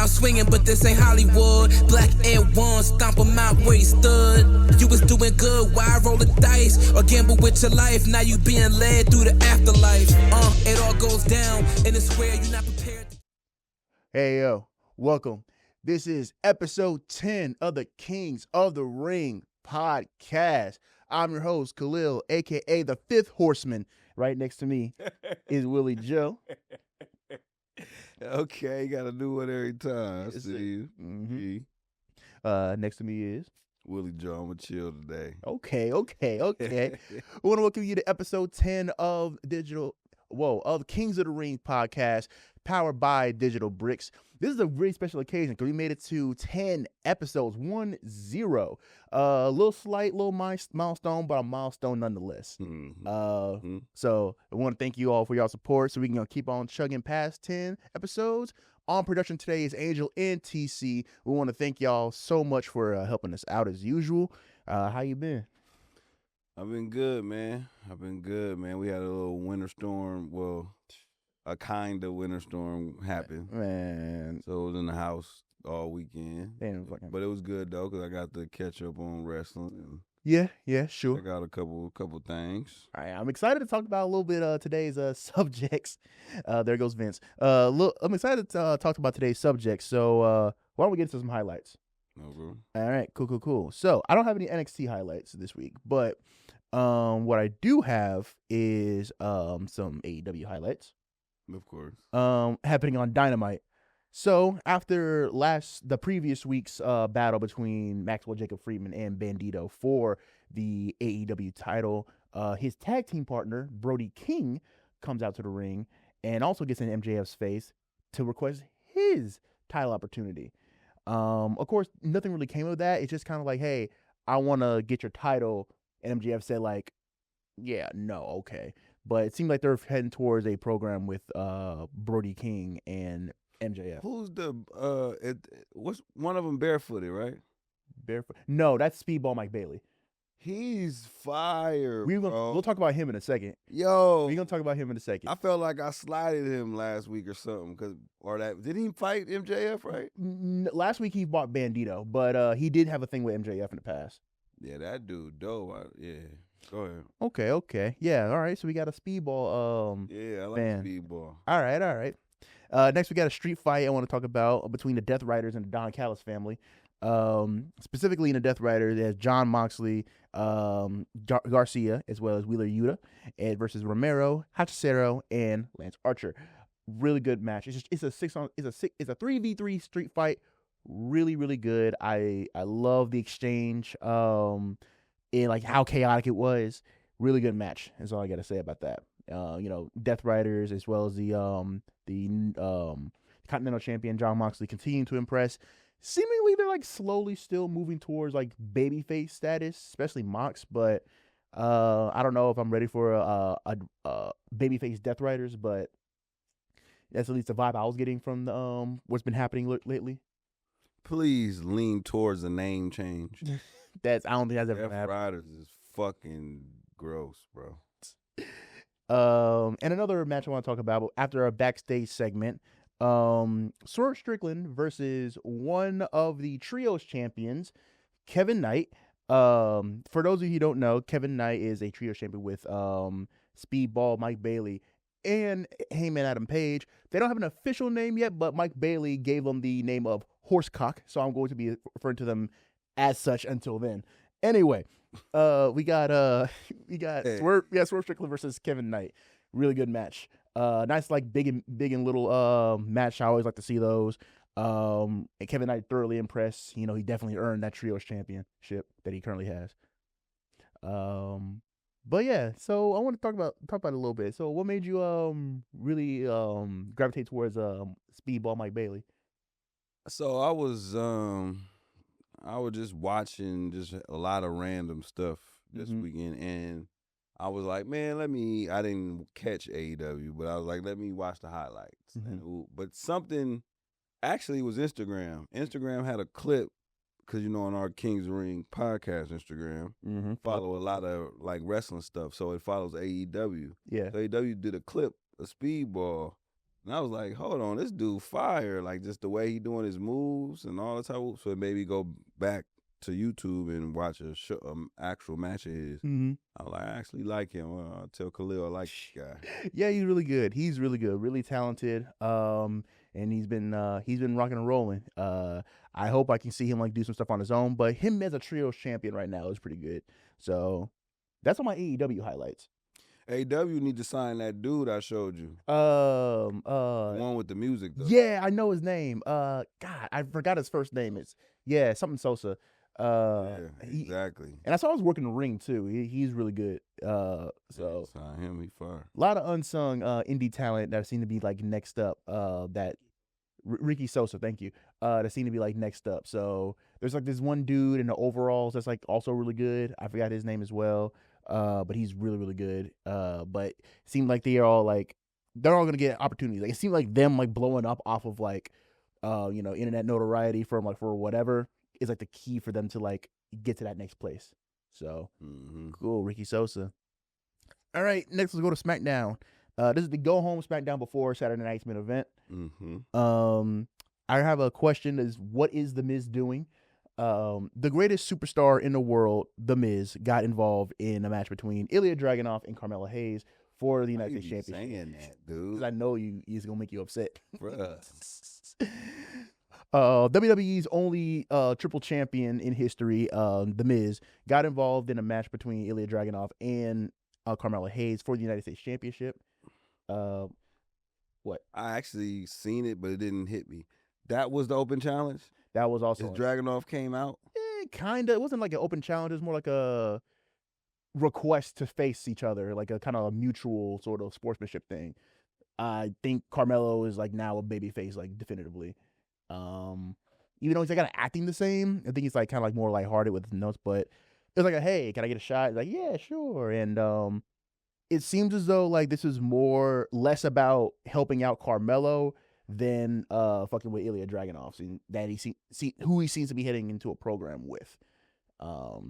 around swinging, but this ain't Hollywood. Black Air One, stomp him out where he stood. You was doing good, why roll the dice? Or gamble with your life, now you being led through the afterlife. It all goes down, and it's where you're not prepared. Hey, yo, welcome. This is episode 10 of the Kings of the Ring podcast. I'm your host, Khalil, a.k.a. the Fifth Horseman. Right next to me is Willie Joe. Okay, you got to do it every time. I see you. Mm-hmm. Next to me is Willie Joe. I'm going to chill today. Okay. We want to welcome you to episode 10 of of Kings of the Ring podcast, powered by Digital Bricks. This is a really special occasion because we made it to 10 episodes, 1-0. A little milestone, but a milestone nonetheless. So I want to thank you all for y'all support so we can keep on chugging past 10 episodes. On production today is Angel and TC. We want to thank y'all so much for helping us out as usual. How you been? I've been good, man. We had a little winter storm. Well, a kind of winter storm happened. Man. So I was in the house all weekend. Damn, but it was good, though, because I got to catch up on wrestling. Yeah, sure. I got a couple things. All right, I'm excited to talk about a little bit of today's subjects. There goes Vince. I'm excited to talk about today's subjects. So why don't we get into some highlights? Okay. All right, cool. So I don't have any NXT highlights this week, but what I do have is some AEW highlights. Of course. Happening on Dynamite. So after the previous week's battle between Maxwell Jacob Friedman and Bandito for the AEW title, his tag team partner, Brody King, comes out to the ring and also gets in MJF's face to request his title opportunity. Of course, nothing really came of that. It's just kind of like, hey, I want to get your title. And MJF said like, yeah, no, okay. But it seemed like they're heading towards a program with Brody King and MJF. Who's what's one of them barefooted, right? Barefoot? No, that's Speedball Mike Bailey. He's fire. We'll talk about him in a second. Yo, we're gonna talk about him in a second. I felt like I slided him last week or something did he fight MJF, right? Last week he fought Bandito, but he did have a thing with MJF in the past. Yeah, that dude dope. Yeah. Go ahead. Okay. Yeah, all right. So we got a Speedball yeah, I like fan. Speedball. All right. Next we got a street fight I want to talk about between the Death Riders and the Don Callis family. Specifically in the Death Riders, there's John Moxley, Garcia, as well as Wheeler Yuta, versus Romero, Hachicero, and Lance Archer. Really good match. It's a 3v3 street fight. Really, really good. I love the exchange. And like how chaotic it was. Really good match. That's all I got to say about that. Death Riders as well as the Continental Champion John Moxley continue to impress. Seemingly they're like slowly still moving towards like babyface status, especially Mox. But I don't know if I'm ready for a babyface Death Riders, but that's at least the vibe I was getting from what's been happening lately. Please lean towards a name change. I don't think that's ever happened. Death Riders is fucking gross, bro. And another match I want to talk about after a backstage segment, Swerve Strickland versus one of the trios champions, Kevin Knight. For those of you who don't know, Kevin Knight is a trios champion with Speedball Mike Bailey and Heyman Adam Page. They don't have an official name yet, but Mike Bailey gave them the name of Horsecock, so I'm going to be referring to them as such until then. Anyway, we got Swerve Strickland versus Kevin Knight. Really good match. Nice like big and little match. I always like to see those. And Kevin Knight thoroughly impressed. He definitely earned that trios championship that he currently has. But yeah, so I want to talk about it a little bit. So what made you really gravitate towards Speedball Mike Bailey? So I was just watching just a lot of random stuff this weekend, and I was like, man, I didn't catch AEW, but I was like, let me watch the highlights. But something actually was Instagram. Instagram had a clip, because, on our Kings Ring podcast Instagram, follow a lot of, like, wrestling stuff, so it follows AEW. Yeah. So AEW did a clip of Speedball, And I was like, hold on, this dude fire. Like, just the way he doing his moves and all the time. So it made me go back to YouTube and watch a actual match of his. Mm-hmm. I was like, I actually like him. I'll tell Khalil I like this guy. Yeah, he's really good. He's really good, really talented. And he's been rocking and rolling. I hope I can see him like do some stuff on his own. But him as a trios champion right now is pretty good. So that's on my AEW highlights. AEW need to sign that dude I showed you. The one with the music though. Yeah, I know his name. God, I forgot his first name. It's something Sosa. Yeah, exactly. And I saw he was working the ring too. He's really good. So sign him, he fire. A lot of unsung indie talent that seem to be like next up. That Ricky Sosa, thank you. That seem to be like next up. So there's like this one dude in the overalls that's like also really good. I forgot his name as well. But he's really, really good. But it seemed like they're all gonna get opportunities. Like it seemed like them like blowing up off of like internet notoriety from like for whatever is like the key for them to like get to that next place. So cool, Ricky Sosa. All right, next let's go to SmackDown. This is the go home SmackDown before Saturday night's main event. I have a question: is what is The Miz doing? The greatest superstar in the world, The Miz, got involved in a match between Ilya Dragunov and Carmelo Hayes for the United States Championship. Saying that, dude? Because I know he's gonna make you upset, bruh. WWE's only triple champion in history, The Miz, got involved in a match between Ilya Dragunov and Carmelo Hayes for the United States Championship. What? I actually seen it, but it didn't hit me. That was the open challenge? That was also... Dragunov came out? Kind of. It wasn't like an open challenge. It was more like a request to face each other, like a kind of a mutual sort of sportsmanship thing. I think Carmelo is like now a babyface, like definitively. Even though he's like kind of acting the same, I think he's like kind of like more lighthearted with notes. But it was like hey, can I get a shot? He's like, yeah, sure. And it seems as though like this is less about helping out Carmelo than fucking with Ilya Dragunov, that who he seems to be heading into a program with. But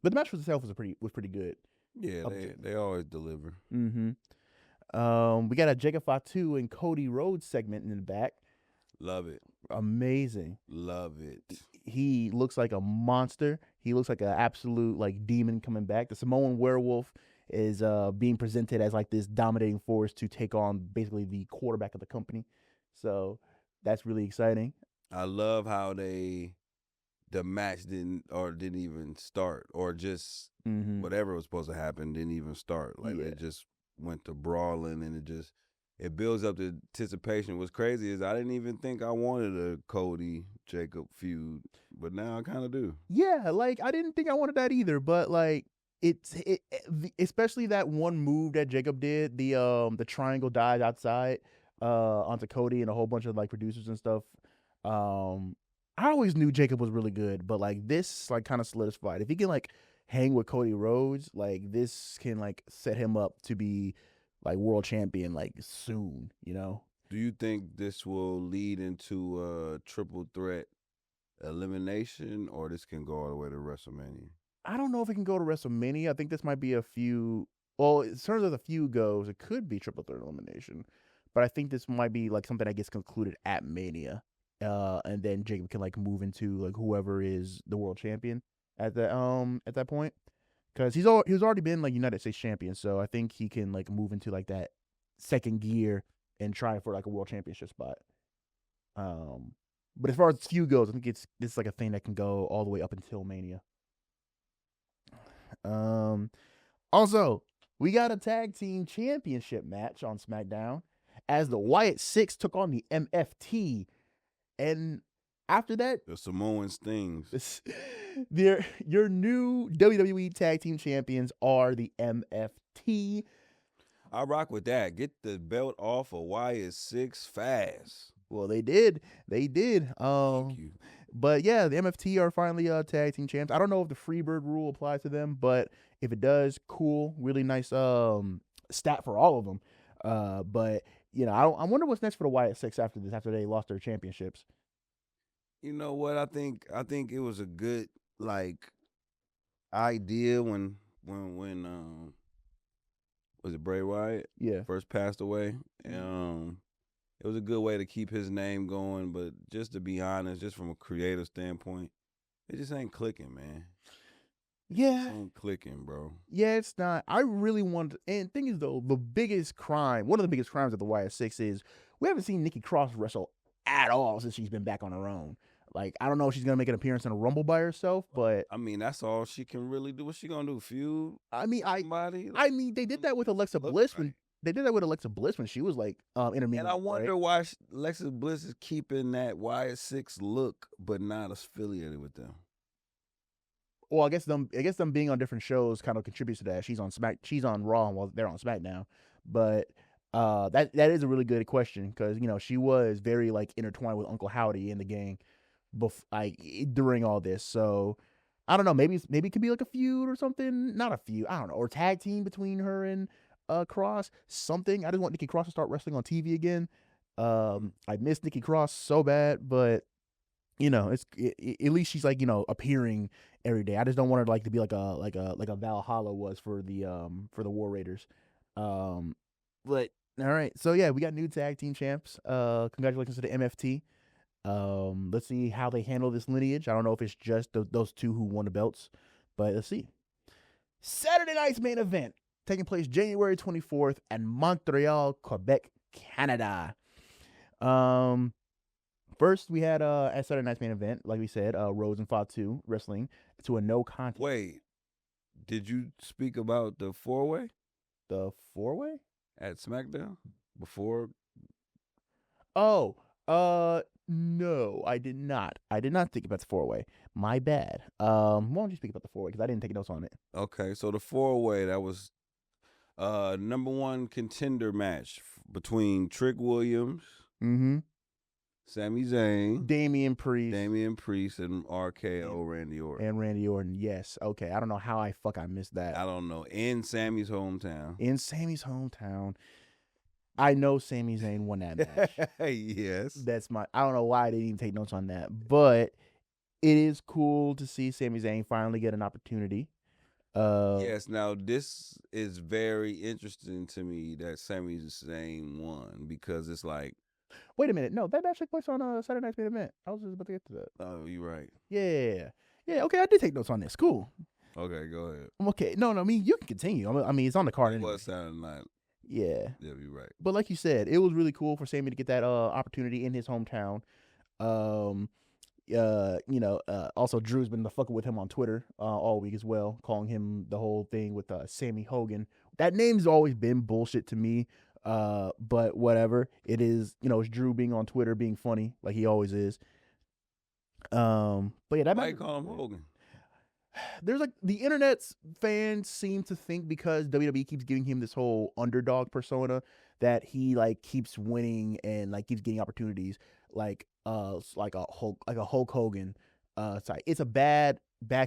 the match itself was pretty good. Yeah, they always deliver. We got a Jacob Fatu and Cody Rhodes segment in the back. Love it. Amazing. Love it. He looks like a monster. He looks like an absolute like demon coming back. The Samoan werewolf is being presented as like this dominating force to take on basically the quarterback of the company. So that's really exciting. I love how the match didn't even start, or just whatever was supposed to happen didn't even start. Like it just went to brawling, and it builds up the anticipation. What's crazy is I didn't even think I wanted a Cody Jacob feud, but now I kind of do. Yeah, like I didn't think I wanted that either, but like especially that one move that Jacob did, the triangle dive outside onto Cody and a whole bunch of like producers and stuff. I always knew Jacob was really good, but like this like kind of solidified. If he can like hang with Cody Rhodes, like this can like set him up to be like world champion like soon, you know? Do you think this will lead into a triple threat elimination, or this can go all the way to WrestleMania? I don't know if it can go to WrestleMania. I think this might be a few. Well, in terms of the few goes, it could be triple threat elimination, but I think this might be like something that gets concluded at Mania, and then Jacob can like move into like whoever is the world champion at that point, because he's already been like United States champion, so I think he can like move into like that second gear and try for like a world championship spot. But as far as feud goes, I think it's like a thing that can go all the way up until Mania. Also, we got a tag team championship match on SmackDown as the Wyatt Six took on the MFT, and after that, the Samoan Stings. Your new WWE Tag Team Champions are the MFT. I rock with that. Get the belt off of Wyatt Six fast. Well, they did. Thank you. But yeah, the MFT are finally tag team champs. I don't know if the Freebird rule applies to them, but if it does, cool. Really nice stat for all of them. But you know, I wonder what's next for the Wyatt Six after this, after they lost their championships. You know what? I think it was a good like idea when was it Bray Wyatt? Yeah. First passed away. It was a good way to keep his name going, but just to be honest, just from a creative standpoint, it just ain't clicking, man. Yeah. It ain't clicking, bro. Yeah, it's not. I really want, and thing is though, one of the biggest crimes of the YS6 is we haven't seen Nikki Cross wrestle at all since she's been back on her own. Like, I don't know if she's gonna make an appearance in a Rumble by herself, but I mean, that's all she can really do. What's she gonna do? Feud? Somebody? They did that with Alexa Bliss when she was like intermediate. And I wonder why Alexa Bliss is keeping that YS6 look, but not affiliated with them. Well, I guess them being on different shows kind of contributes to that. She's on Raw while they're on SmackDown, but that is a really good question because she was very like intertwined with Uncle Howdy in the gang, during all this. So I don't know. Maybe it could be like a feud or something. Not a feud. I don't know. Or tag team between her and Cross. Something. I just want Nikki Cross to start wrestling on TV again. I miss Nikki Cross so bad, but at least she's like appearing every day. I just don't want her like to be like a Valhalla was for the War Raiders. But all right, so yeah, we got new tag team champs. Congratulations to the MFT. Let's see how they handle this lineage. I don't know if it's just those two who won the belts, but let's see. Saturday night's main event taking place January 24th at Montreal, Quebec, Canada. First, we had at Saturday night's main event, like we said, Rhodes and Fatu wrestling to a no contest. Wait, did you speak about the 4-way? The 4-way? At SmackDown? Before? Oh, no, I did not. I did not think about the 4-way. My bad. Why don't you speak about the 4-way? Because I didn't take notes on it. Okay, so the 4-way, that was number one contender match between Trick Williams, Sami Zayn, Damian Priest, and RKO Randy Orton. Yes. Okay. I don't know how I missed that. I don't know. In Sami's hometown. I know Sami Zayn won that match. Yes. I don't know why I didn't even take notes on that, but it is cool to see Sami Zayn finally get an opportunity. Yes. Now this is very interesting to me that Sami Zayn won because it's like. Wait a minute. No, that match took place on Saturday night's main event. I was just about to get to that. Oh, you're right. Yeah. Okay, I did take notes on this. Cool. Okay, go ahead. Okay. No, I mean, you can continue. I mean, it's on the card anyway. It was Saturday night. Yeah. Yeah, you're right. But like you said, it was really cool for Sami to get that opportunity in his hometown. Also Drew's been fucking with him on Twitter all week as well, calling him the whole thing with Sammy Hogan. That name's always been bullshit to me. But whatever. It is, it's Drew being on Twitter being funny like he always is. But yeah, that might call him Hogan. There's like the internet's fans seem to think because WWE keeps giving him this whole underdog persona that he like keeps winning and like keeps getting opportunities like a Hulk Hogan. It's a bad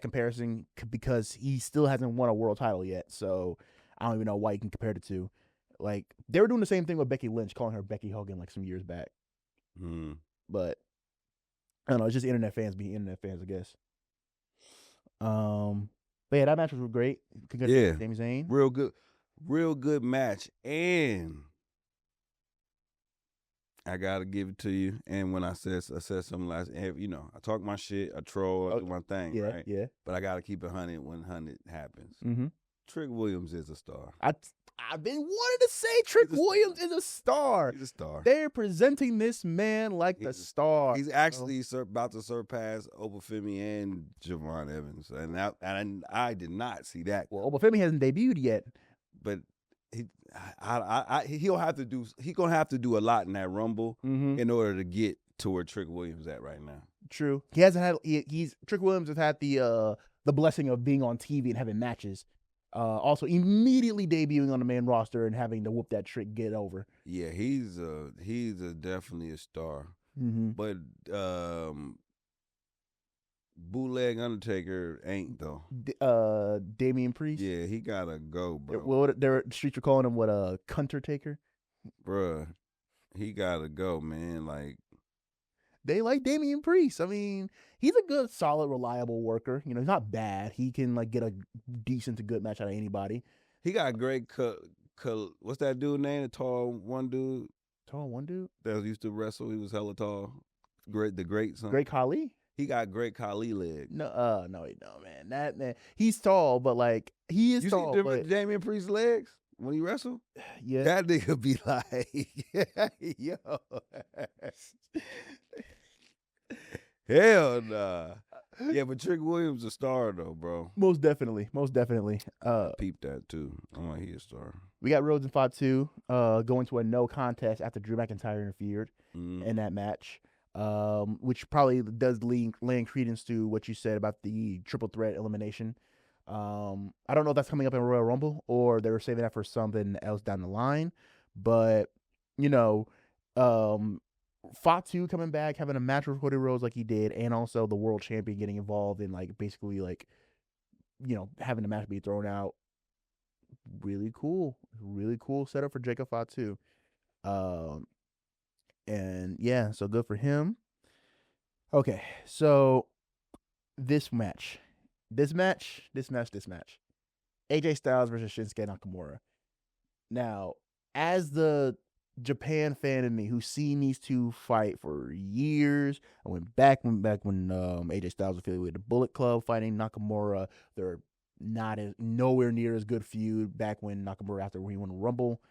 comparison because he still hasn't won a world title yet. So I don't even know why you can compare the two. Like they were doing the same thing with Becky Lynch, calling her Becky Hogan like some years back. But I don't know. It's just internet fans being internet fans, I guess. But yeah, that match was great. Congratulations, Sami Zayn. Real good match. And I gotta give it to you. And when I said something last, I talk my shit, I troll, I do my thing, right? Yeah. But I gotta keep it 100 when 100 happens. Trick Williams is a star. I've been wanting to say Trick Williams is a star. He's a star. They're presenting this man like the star. He's actually about to surpass Obafemi and Javon Evans, and I did not see that. Well, Obafemi hasn't debuted yet, but he'll have to do. He's gonna have to do a lot in that Rumble in order to get to where Trick Williams at right now. True. He hasn't had. Trick Williams has had the blessing of being on TV and having matches. Also immediately debuting on the main roster and having to whoop that Trick get over. Yeah, he's definitely a star. But Bootleg Undertaker ain't though. Damian Priest. Yeah, he gotta go, bro. Well, the streets are calling him Gunther Taker. Bruh, he gotta go, man. Like they like Damian Priest. I mean, he's a good, solid, reliable worker. He's not bad. He can like get a decent to good match out of anybody. He got great what's that dude name? The tall one dude? Tall one dude. that used to wrestle. He was hella tall. The great son. Great Khali? He got great Khalil leg. No, he don't, man. That man, he's tall, but like he is You tall. see But Damian Priest's legs when he wrestled? yeah, That nigga be like, yo, hell nah. Yeah, but Trick Williams a star though, bro. most definitely. Peep that too. I'm like, he a star. We got Rhodes and Fatu going to a no contest after Drew McIntyre interfered Mm. in that match, which probably does lend credence to what you said about the triple threat elimination. I don't know if that's coming up in Royal Rumble or they were saving that for something else down the line, but you know, Fatu coming back, having a match with Cody Rhodes like he did, and also the world champion getting involved in like basically like, you know, having the match be thrown out. Really cool setup for Jacob Fatu. And yeah, so good for him. Okay, so this match. AJ Styles versus Shinsuke Nakamura. Now, as the Japan fan in me who's seen these two fight for years, I went back when AJ Styles was affiliated with the Bullet Club fighting Nakamura. They're nowhere near as good feud back when Nakamura after he won the Rumble.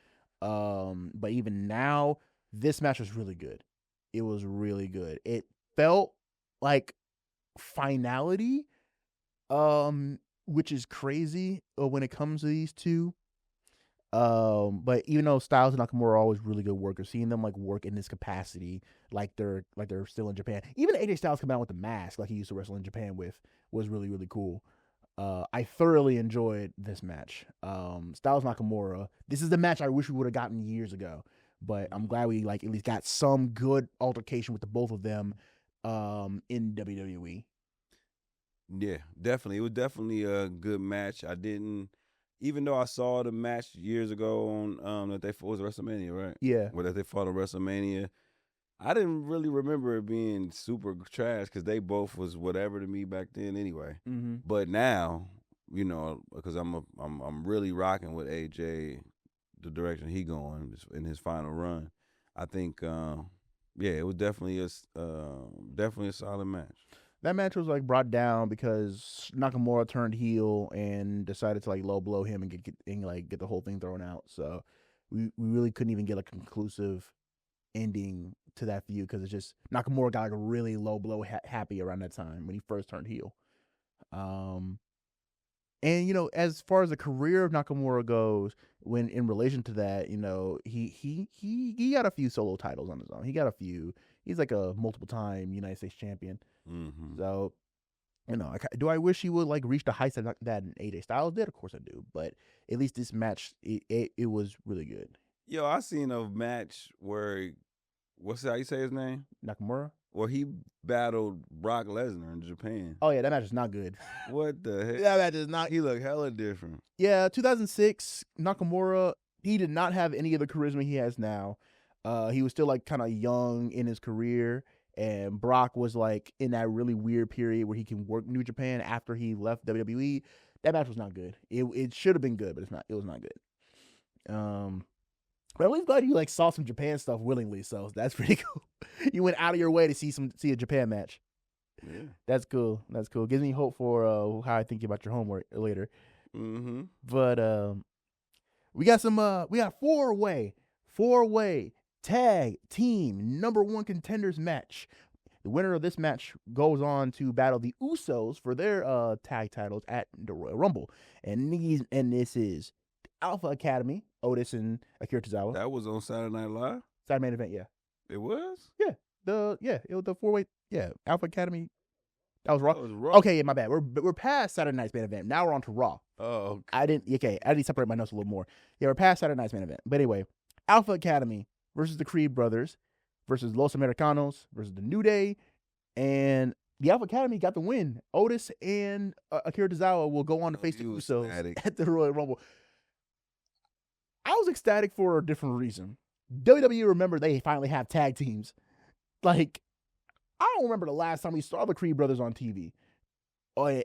But even now, this match was really good. It was really good. It felt like finality, which is crazy when it comes to these two. But even though Styles and Nakamura are always really good workers, seeing them like work in this capacity, like they're still in Japan. Even AJ Styles come out with the mask like he used to wrestle in Japan with was really, really cool. I thoroughly enjoyed this match. Styles Nakamura. This is the match I wish we would have gotten years ago, but I'm glad we like at least got some good altercation with the both of them in WWE. Yeah, definitely. It was definitely a good match. I didn't, even though I saw the match years ago on that they fought, was WrestleMania, right? Yeah. Where that they fought on WrestleMania. I didn't really remember it being super trash because they both was whatever to me back then anyway. Mm-hmm. But now, you know, because I'm really rocking with AJ, the direction he going in his final run. I think, yeah, it was definitely a solid match. That match was like brought down because Nakamura turned heel and decided to like low blow him and get the whole thing thrown out. So we really couldn't even get a conclusive ending to that feud because it's just Nakamura got like a really low blow happy around that time when he first turned heel. And you know, as far as the career of Nakamura goes, when in relation to that, you know, he got a few solo titles on his own. He got a few. He's like a multiple time United States champion. Mm-hmm. So, you know, do I wish he would like reach the heights that AJ Styles did? Of course I do. But at least this match, it was really good. Yo, I seen a match where, how you say his name? Nakamura? Where he battled Brock Lesnar in Japan. Oh, yeah, that match is not good. What the heck? That match is not. He looked hella different. Yeah, 2006, Nakamura, he did not have any of the charisma he has now. He was still like kind of young in his career, and Brock was like in that really weird period where he can work New Japan after he left WWE. That match was not good. It should have been good, but it's not. It was not good. But I'm really glad you like saw some Japan stuff willingly, so that's pretty cool. You went out of your way to see a Japan match. Yeah, that's cool. That's cool. Gives me hope for how I think about your homework later. Mm-hmm. But we got four-way tag team #1 contenders match. The winner of this match goes on to battle the Usos for their tag titles at the Royal Rumble. And this is Alpha Academy, Otis and Akira Tozawa. That was on Saturday Night Live? Saturday main event, yeah. It was? Yeah. It was the 4-way, yeah. Alpha Academy. That was Raw. That was Raw. Okay, yeah, my bad. We're past Saturday night's main event. Now we're on to Raw. Oh, okay. I need to separate my notes a little more. Yeah, we're past Saturday night's main event. But anyway, Alpha Academy versus the Creed brothers versus Los Americanos versus the New Day, and the Alpha Academy got the win. Otis and Akira Tozawa will go on to face the Usos at the Royal Rumble. I was ecstatic for a different reason. WWE, remember, they finally have tag teams. Like, I don't remember the last time we saw the Creed brothers on TV.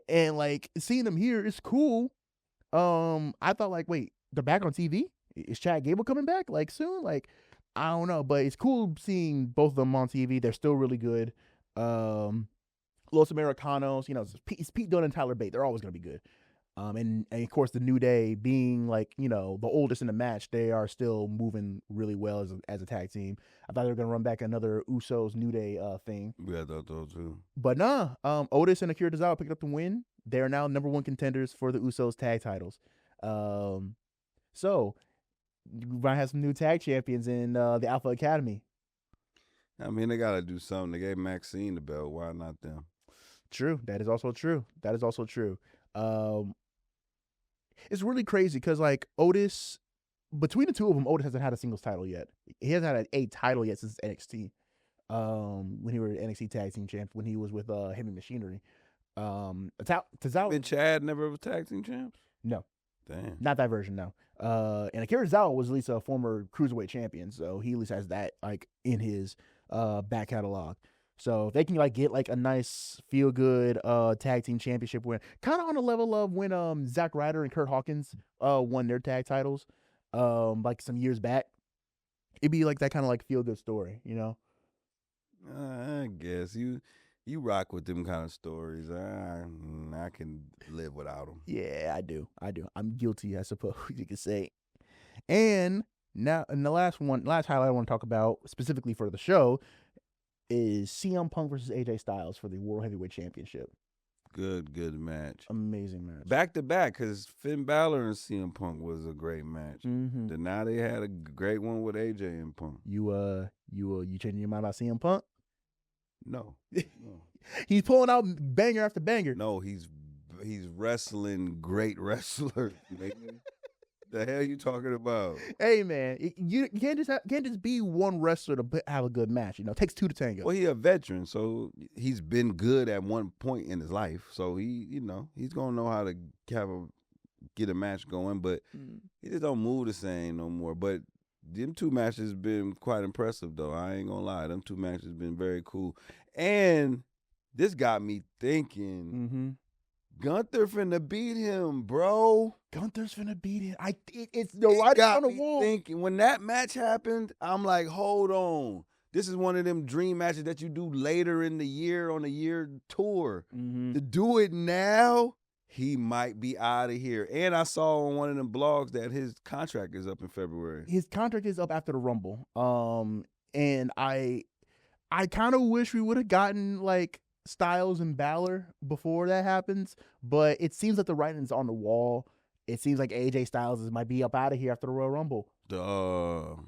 And like seeing them here is cool. I thought like, wait, they're back on TV? Is Chad Gable coming back like soon? Like, I don't know, but it's cool seeing both of them on TV. They're still really good. Los Americanos, it's Pete Dunne and Tyler Bate. They're always going to be good. And of course, the New Day being like, the oldest in the match, they are still moving really well as a tag team. I thought they were going to run back another Usos New Day thing. Yeah, I thought so too. But nah, Otis and Akira Tozawa picked up the win. They are now number 1 contenders for the Usos tag titles. So, you might have some new tag champions in the Alpha Academy. I mean, they got to do something. They gave Maxine the belt. Why not them? True. That is also true. It's really crazy because, like, Otis, between the two of them, Otis hasn't had a singles title yet. He hasn't had a title yet since NXT. When he was NXT Tag Team Champ, when he was with Heavy Machinery. Tozawa. And Chad never was tag team champs? No. Damn. Not that version, no. And Akira Tozawa was at least a former Cruiserweight champion, so he at least has that, like, in his back catalog. So if they can, like, get, like, a nice feel-good tag team championship win, kind of on the level of when Zack Ryder and Kurt Hawkins won their tag titles like some years back, it'd be like that kind of like feel-good story, I guess you rock with them kind of stories. I can live without them. Yeah, I do. I'm guilty, I suppose you could say. And now, and the last highlight I want to talk about specifically for the show is CM Punk versus AJ Styles for the World Heavyweight Championship. Good match. Amazing match. Back to back, because Finn Balor and CM Punk was a great match. Mm-hmm. Then now they had a great one with AJ and Punk. You changing your mind about CM Punk? No. He's pulling out banger after banger. No, he's wrestling great wrestlers. The hell you talking about? Hey man, you can't just be one wrestler to have a good match. It takes 2 to tango. Well, he a veteran, so he's been good at one point in his life. So he's gonna know how to get a match going. But he just don't move the same no more. But them 2 matches been quite impressive though. I ain't gonna lie, them 2 matches been very cool. And this got me thinking. Mm-hmm. Gunther finna beat him, bro. Gunther's finna beat him. It's the right on the wall. Thinking when that match happened, I'm like, hold on. This is one of them dream matches that you do later in the year on a year tour. Mm-hmm. To do it now, he might be out of here. And I saw on one of them blogs that his contract is up in February. His contract is up after the Rumble. And I kind of wish we would have gotten like Styles and Balor before that happens, but it seems like the writing's on the wall. It seems like AJ Styles might be up out of here after the Royal Rumble.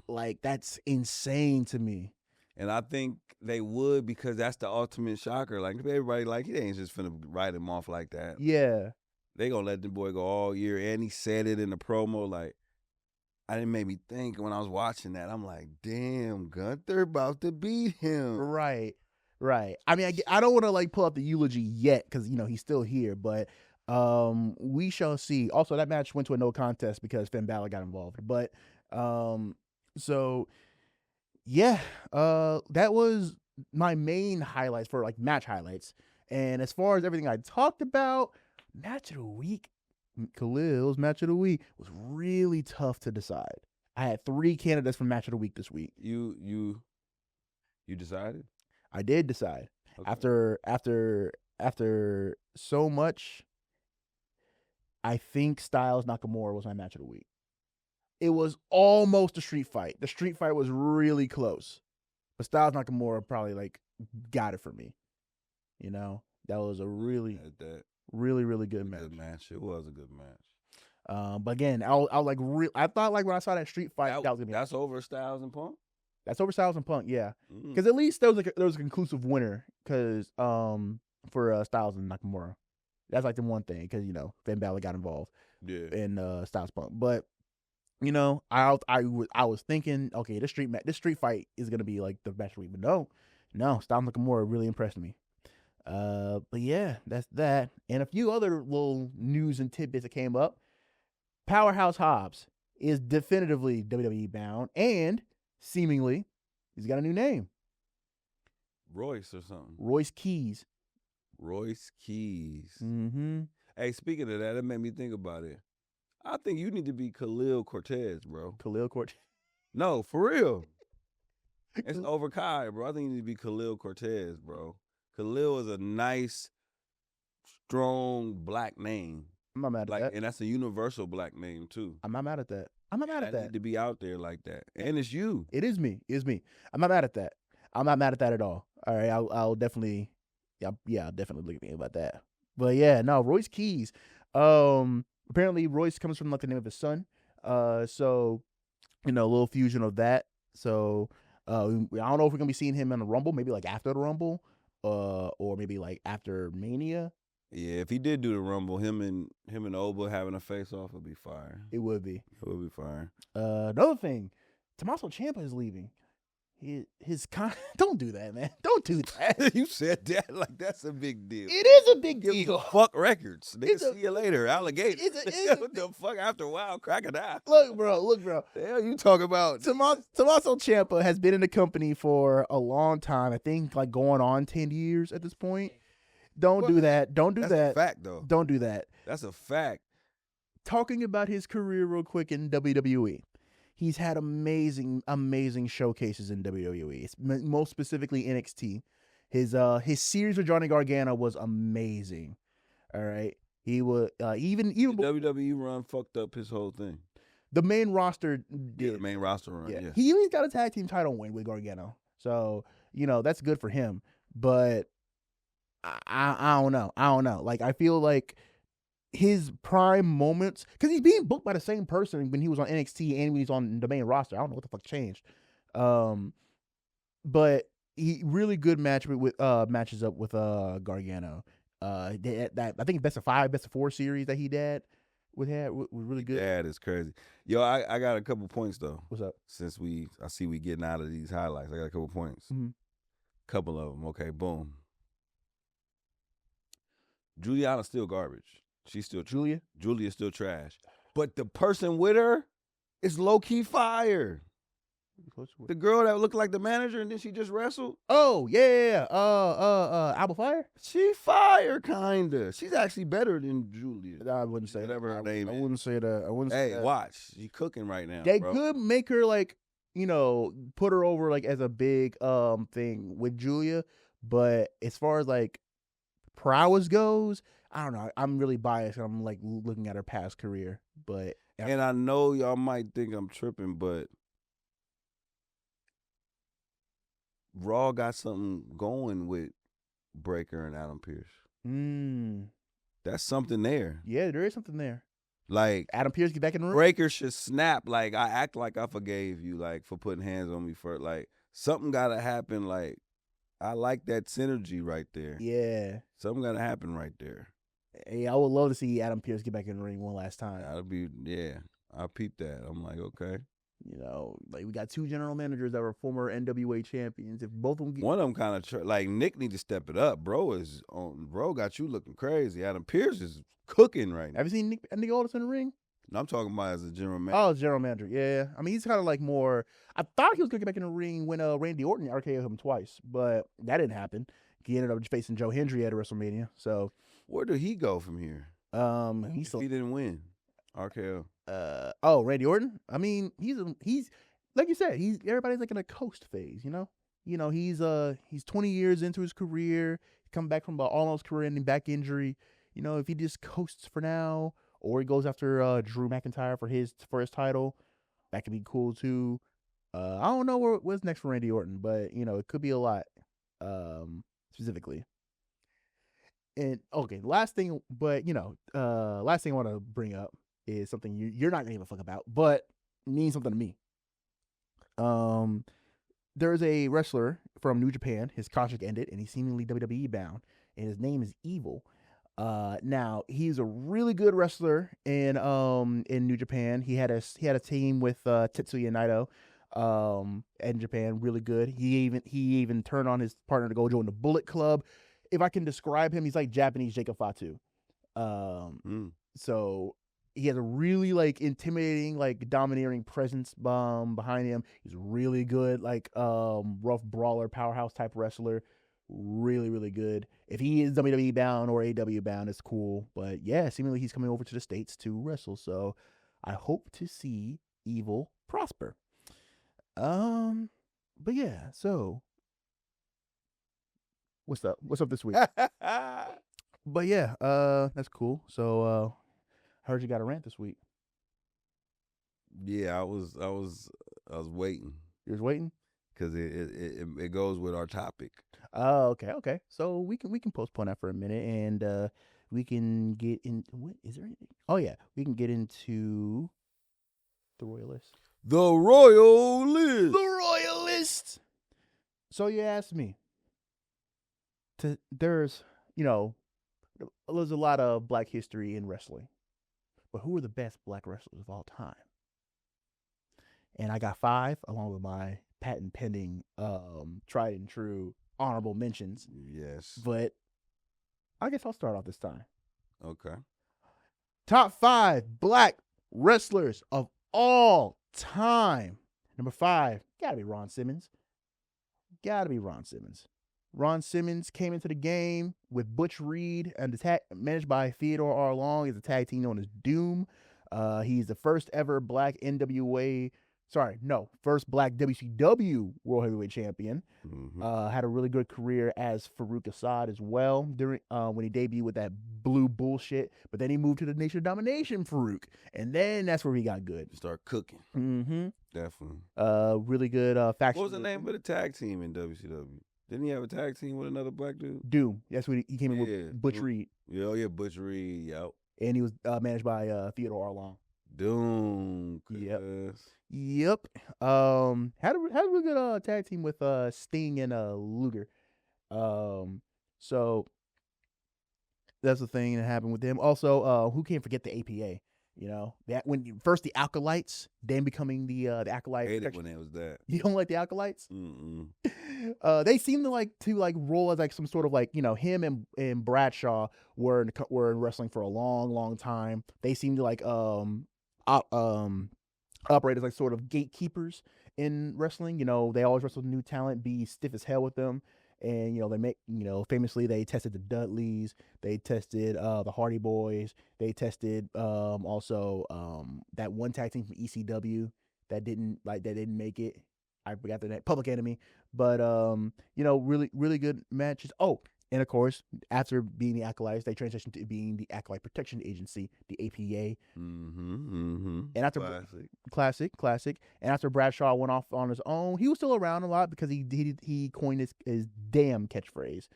Like, that's insane to me. And I think they would, because that's the ultimate shocker. Like, everybody, like, he ain't just finna write him off like that. Yeah. They gonna let the boy go all year. And he said it in the promo. Like, I didn't make me think when I was watching that. I'm like, damn, Gunther about to beat him. Right. I mean, I don't want to like pull up the eulogy yet because he's still here, but we shall see. Also, that match went to a no contest because Finn Balor got involved. But so yeah, that was my main highlights for like match highlights. And as far as everything I talked about, match of the week, Khalil's match of the week was really tough to decide. I had 3 candidates for match of the week this week. You decided? I did decide. Okay. After so much, I think Styles Nakamura was my match of the week. It was almost a street fight. The street fight was really close, but Styles Nakamura probably like got it for me. That was a really good match. Good match. It was a good match. But again, I thought like when I saw that street fight, that was gonna be that's over Styles and Punk. That's over Styles and Punk, yeah. Because at least there was a conclusive winner. Because for Styles and Nakamura, that's like the one thing. Because Finn Balor got involved, in Styles Punk. But I was thinking, okay, this street fight is gonna be like the match of the week. But no, Styles Nakamura really impressed me. But yeah, that's that. And a few other little news and tidbits that came up. Powerhouse Hobbs is definitively WWE bound, and seemingly, he's got a new name. Royce or something. Royce Keys. Mm-hmm. Hey, speaking of that, it made me think about it. I think you need to be Khalil Cortez, bro. Khalil Cortez. No, for real. It's over Kai, bro. I think it need to be Khalil Cortez, bro. Khalil is a nice, strong black name. I'm not mad at that. And that's a universal black name too. I'm not mad at that. I'm not mad at that. Need to be out there like that, and it's you. It is me. It's me. I'm not mad at that. I'm not mad at that at all. All right, I'll definitely, I'll definitely look at about that. But yeah, no, Royce Keys. Apparently Royce comes from like the name of his son. So a little fusion of that. So I don't know if we're gonna be seeing him in the Rumble, maybe like after the Rumble, or maybe like after Mania. Yeah, if he did do the Rumble, him and Oba having a face off would be fire. It would be. It would be fire. Another thing, Tommaso Ciampa is leaving. Don't do that, man. Don't do that. You said that like that's a big deal. It is a big deal. Fuck records. Nigga, see you later, alligator. What the fuck after a while, crocodile? Look, bro. The hell you talking about? Tommaso Ciampa has been in the company for a long time. I think like going on 10 years at this point. Don't do that. Don't do that. That's a fact, though. Don't do that. That's a fact. Talking about his career real quick in WWE. He's had amazing showcases in WWE. Most specifically NXT. His series with Johnny Gargano was amazing. All right, he was even the WWE run fucked up his whole thing. The main roster did. Yeah, the main roster run. Yeah. He even got a tag team title win with Gargano, so that's good for him. But I don't know. Like I feel like his prime moments, because he's being booked by the same person when he was on NXT and when he's on the main roster. I don't know what the fuck changed. But he really good matches up with Gargano. That I think best of 5, best of 4 series that he did was really good. That is crazy. Yo, I got a couple points though. What's up? Since I see we getting out of these highlights, I got a couple points. Mm-hmm. Couple of them. Okay, boom. Juliana's still garbage. She's still Julia's still trash. But the person with her is low-key fire. The girl that looked like the manager and then she just wrestled. Oh, yeah. Alba Fire? She fire, kinda. She's actually better than Julia. I wouldn't say whatever her name is. I wouldn't say that. Hey, watch. She cooking right now. They bro. could make her like, put her over like as a big thing with Julia, but as far as like prowess goes, I don't know. I'm really biased. I'm like looking at her past career, but and I know y'all might think I'm tripping, but Raw got something going with Breaker and Adam Pearce. That's something there. Yeah, there is something there. Like Adam Pearce get back in the ring. Breaker should snap. Like I act like I forgave you, like for putting hands on me for like something gotta happen. Like I like that synergy right there. Yeah, something gotta happen right there. Hey, I would love to see Adam Pearce get back in the ring one last time. That'll be I peeped that. I'm like, okay. Like we got 2 general managers that were former NWA champions. If both of them one of them kind of like Nick need to step it up. Bro got you looking crazy. Adam Pearce is cooking right now. Have you seen Nick Aldis in the ring? No, I'm talking about as a general manager. Oh, general manager. Yeah. I mean, he's kind of like more. I thought he was gonna get back in the ring when Randy Orton RKO'd him twice, but that didn't happen. He ended up facing Joe Hendry at WrestleMania. So where did he go from here? He didn't win RKO. Randy Orton. I mean, he's like you said. Everybody's like in a coast phase. He's 20 years into his career. He come back from almost career-ending back injury. If he just coasts for now, or he goes after Drew McIntyre for his title, that could be cool too. I don't know what's next for Randy Orton, but it could be a lot. Specifically. And okay, last thing I want to bring up is something you're not gonna give a fuck about, but means something to me. There's a wrestler from New Japan. His contract ended, and he's seemingly WWE bound, and his name is Evil. Now he's a really good wrestler in New Japan. He had a team with Tetsuya Naito in Japan, really good. He even turned on his partner to go join the Bullet Club. If I can describe him, he's like Japanese Jacob Fatu. So he has a really like intimidating, like domineering presence behind him. He's really good, like rough brawler, powerhouse type wrestler. Really, really good. If he is WWE bound or AW bound, it's cool. But yeah, seemingly he's coming over to the States to wrestle. So I hope to see Evil prosper. But yeah, so what's up? What's up this week? But yeah, that's cool. So I heard you got a rant this week. Yeah, I was waiting You was waiting? because it goes with our topic. Oh, okay. So we can postpone that for a minute, and we can get in. What is there anything? Oh yeah, we can get into the Royalists. The Royalists. The Royalists. So you asked me. There's a lot of Black history in wrestling, but who are the best Black wrestlers of all time? And I got 5, along with my patent pending, tried and true honorable mentions. Yes. But I guess I'll start off this time. Okay. Top 5 Black wrestlers of all time. Number 5, gotta be Ron Simmons. Ron Simmons came into the game with Butch Reed and managed by Theodore R. Long as a tag team known as Doom. He's the first ever Black first Black WCW World Heavyweight Champion. Mm-hmm. Had a really good career as Farouk Assad as well during when he debuted with that blue bullshit. But then he moved to the Nation of Domination Farouk, and then that's where he got good. Start cooking. Mm-hmm. Definitely. Really good faction. What was the name of the tag team in WCW? Didn't he have a tag team with another Black dude? Doom. That's what he came in with Butch Reed. Yeah, Butch Reed. Yep. And he was managed by Theodore R. Long. Doom. Yep. Had a really good tag team with Sting and Luger. So that's the thing that happened with them. Also, who can't forget the APA? That when first the Acolytes, then becoming the Acolyte. I hated when it was that. You don't like the Acolytes? Mm-mm. They seem to roll as like some sort of him and Bradshaw were in wrestling for a long time. They seem to operate as like sort of gatekeepers in wrestling. They always wrestle new talent, be stiff as hell with them. And, they make, famously they tested the Dudleys, they tested the Hardy Boys, they tested also that one tag team from ECW that didn't make it. I forgot their name, Public Enemy. But really good matches. Oh, and of course, after being the Acolytes, they transitioned to being the Acolyte Protection Agency, the APA. And after classic. And after Bradshaw went off on his own, he was still around a lot because he coined his damn catchphrase,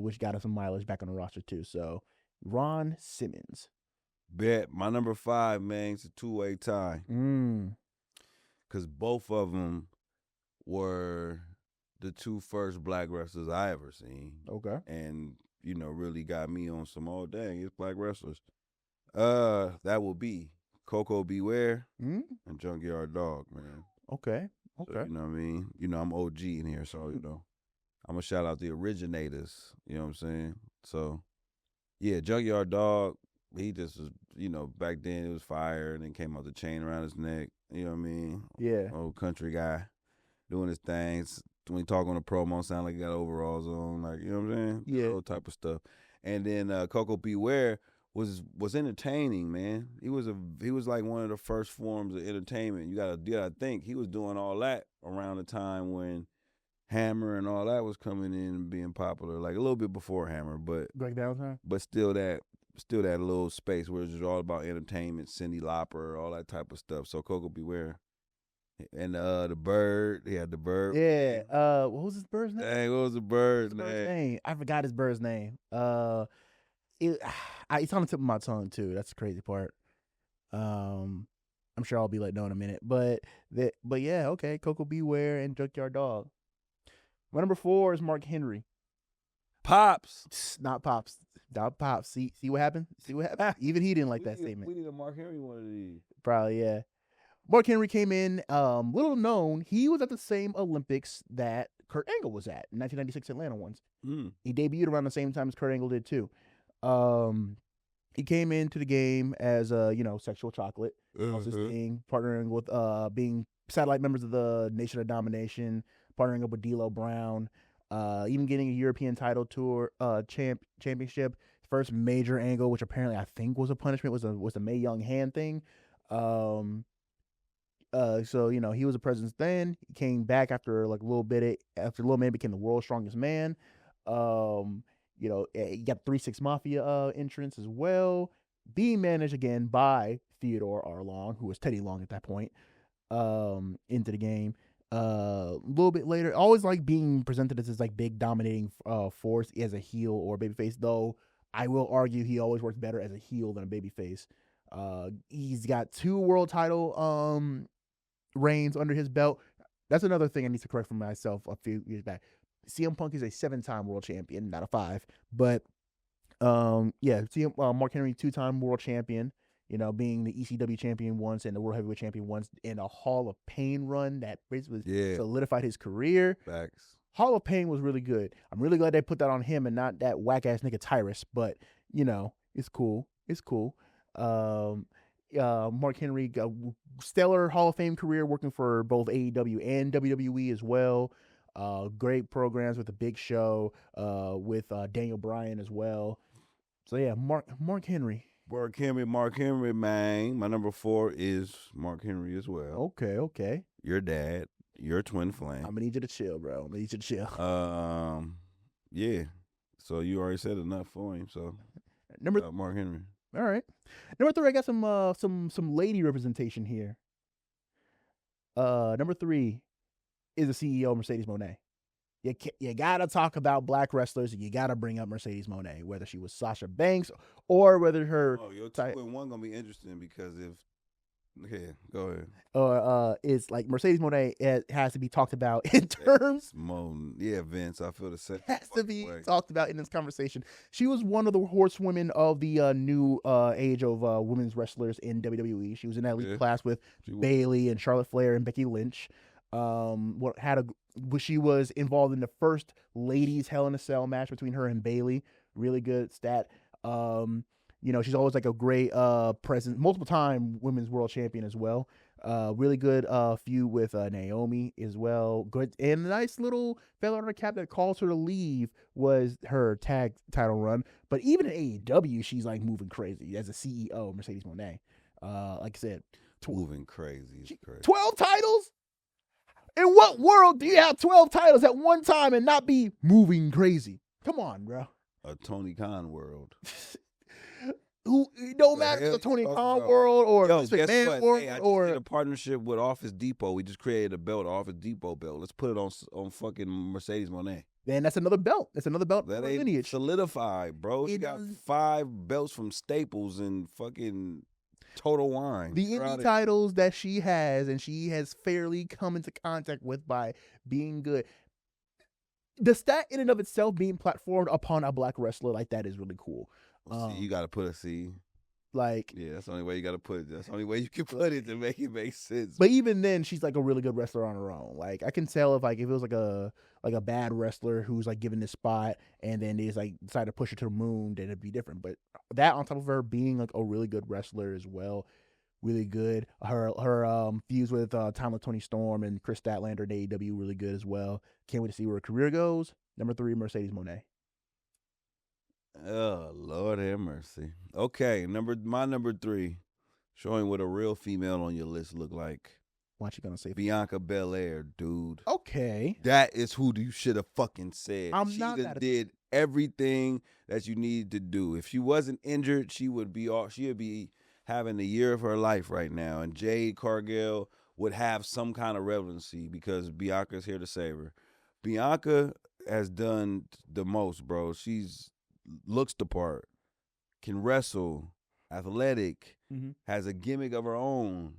which got us some mileage back on the roster too. So Ron Simmons. Bet my number 5, man. It's a 2-way tie. Because both of them were the 2 first Black wrestlers I ever seen. Okay. And, really got me on some, dang, it's Black wrestlers. That will be Coco Beware and Junkyard Dog, man. Okay. So, you know what I mean? I'm OG in here, so, I'm going to shout out the originators. You know what I'm saying? So, yeah, Junkyard Dog, he just was, back then it was fire, and then came out the chain around his neck. You know what I mean? Yeah. Old country guy doing his things. When he talk on the promo, sound like he got overalls on, like, you know what I'm saying? Yeah. All type of stuff. And then Coco Beware was entertaining, man. He was like one of the first forms of entertainment. You gotta think he was doing all that around the time when Hammer and all that was coming in and being popular, like a little bit before Hammer, but breakdown time. But still that little space where it's just all about entertainment, Cyndi Lauper, all that type of stuff. So Coco Beware. And the bird, he had the bird. Yeah. What was his bird's name? Dang, what was the bird's name? I forgot his bird's name. It's on the tip of my tongue too. That's the crazy part. I'm sure I'll be let know in a minute. But yeah, okay. Coco Beware and Junkyard Dog. My number 4 is Mark Henry. Pops. Not Pops. Not Pops. See what happened? Even he didn't like that statement. We need a Mark Henry one of these. Probably, yeah. Mark Henry came in, little known. He was at the same Olympics that Kurt Angle was at in 1996 Atlanta ones. He debuted around the same time as Kurt Angle did too. He came into the game as Sexual Chocolate, was his thing, partnering with being satellite members of the Nation of Domination, partnering up with D'Lo Brown, even getting a European title tour championship. First major angle, which apparently I think was a punishment, was a Mae Young hand thing. So he was a presence then. He came back after like a little bit. After a little minute, became the world's strongest man. He got 3-6 Mafia entrance as well. Being managed again by Theodore R. Long, who was Teddy Long at that point. Into the game. A little bit later, always like being presented as this like big dominating force as a heel or babyface. Though I will argue he always works better as a heel than a babyface. He's got 2 world title reigns under his belt. That's another thing I need to correct for myself a few years back. CM Punk is a 7-time world champion, not a 5. But Mark Henry 2-time world champion. Being the ECW champion once and the World Heavyweight champion once in a Hall of Pain run that basically solidified his career. Facts. Hall of Pain was really good. I'm really glad they put that on him and not that whack ass nigga Tyrus. But it's cool. It's cool. Mark Henry got stellar Hall of Fame career working for both AEW and WWE as well. Great programs with the Big Show, with Daniel Bryan as well. So yeah, Mark Henry. Mark Henry, man. My number 4 is Mark Henry as well. Okay. Your dad, your twin flame. I'm gonna need you to chill, bro. Yeah. So you already said enough for him. So Mark Henry. All right. Number 3, I got some lady representation here. Number 3 is the CEO, Mercedes Moné. You gotta talk about black wrestlers, and you gotta bring up Mercedes Moné, whether she was Sasha Banks or whether her. Oh, your 2-in-1 gonna be interesting because go ahead. Or it's like Mercedes Moné has to be talked about in terms. Vince, I feel the same. Has to be talked about in this conversation. She was one of the horsewomen of the new age of women's wrestlers in WWE. She was in that elite class with Bayley and Charlotte Flair and Becky Lynch. She was involved in the first ladies Hell in a Cell match between her and Bayley. Really good stat. She's always like a great presence, multiple time women's world champion as well. Really good feud with Naomi as well. Good and a nice little feather on her cap that calls her to leave was her tag title run. But even in AEW, she's like moving crazy as a CEO, Mercedes Moné. Like I said, moving crazy. It's crazy. 12 titles. In what world do you have 12 titles at one time and not be moving crazy? Come on, bro. A Tony Khan world. Who no matter if it's a Tony Khan world or a McMahon world, I just did a partnership with Office Depot. We just created a belt, Office Depot belt. Let's put it on fucking Mercedes Moné. Then that's another belt. That ain't lineage. Solidified, bro. You got 5 belts from Staples and fucking Total Wine. The indie titles that she has, and she has fairly come into contact with by being good. The stat in and of itself being platformed upon a black wrestler like that is really cool. You got to put a C. Like, yeah, that's the only way you got to put it. That's the only way you can put it to make it make sense. But even then, she's like a really good wrestler on her own. Like, I can tell if it was like a bad wrestler who's like given this spot and then they just like decide to push her to the moon, then it'd be different. But that on top of her being like a really good wrestler as well, really good. Her feuds with Time with Tony Storm and Chris Statlander at AEW really good as well. Can't wait to see where her career goes. Number 3, Mercedes Moné. Oh, Lord have mercy. Okay, my number 3, showing what a real female on your list look like. What you gonna say? Bianca Belair, dude. Okay. That is who you should have fucking said. She did everything that you needed to do. If she wasn't injured, she would be having the year of her life right now. And Jade Cargill would have some kind of relevancy because Bianca's here to save her. Bianca has done the most, bro. She's looks the part, can wrestle, athletic, has a gimmick of her own.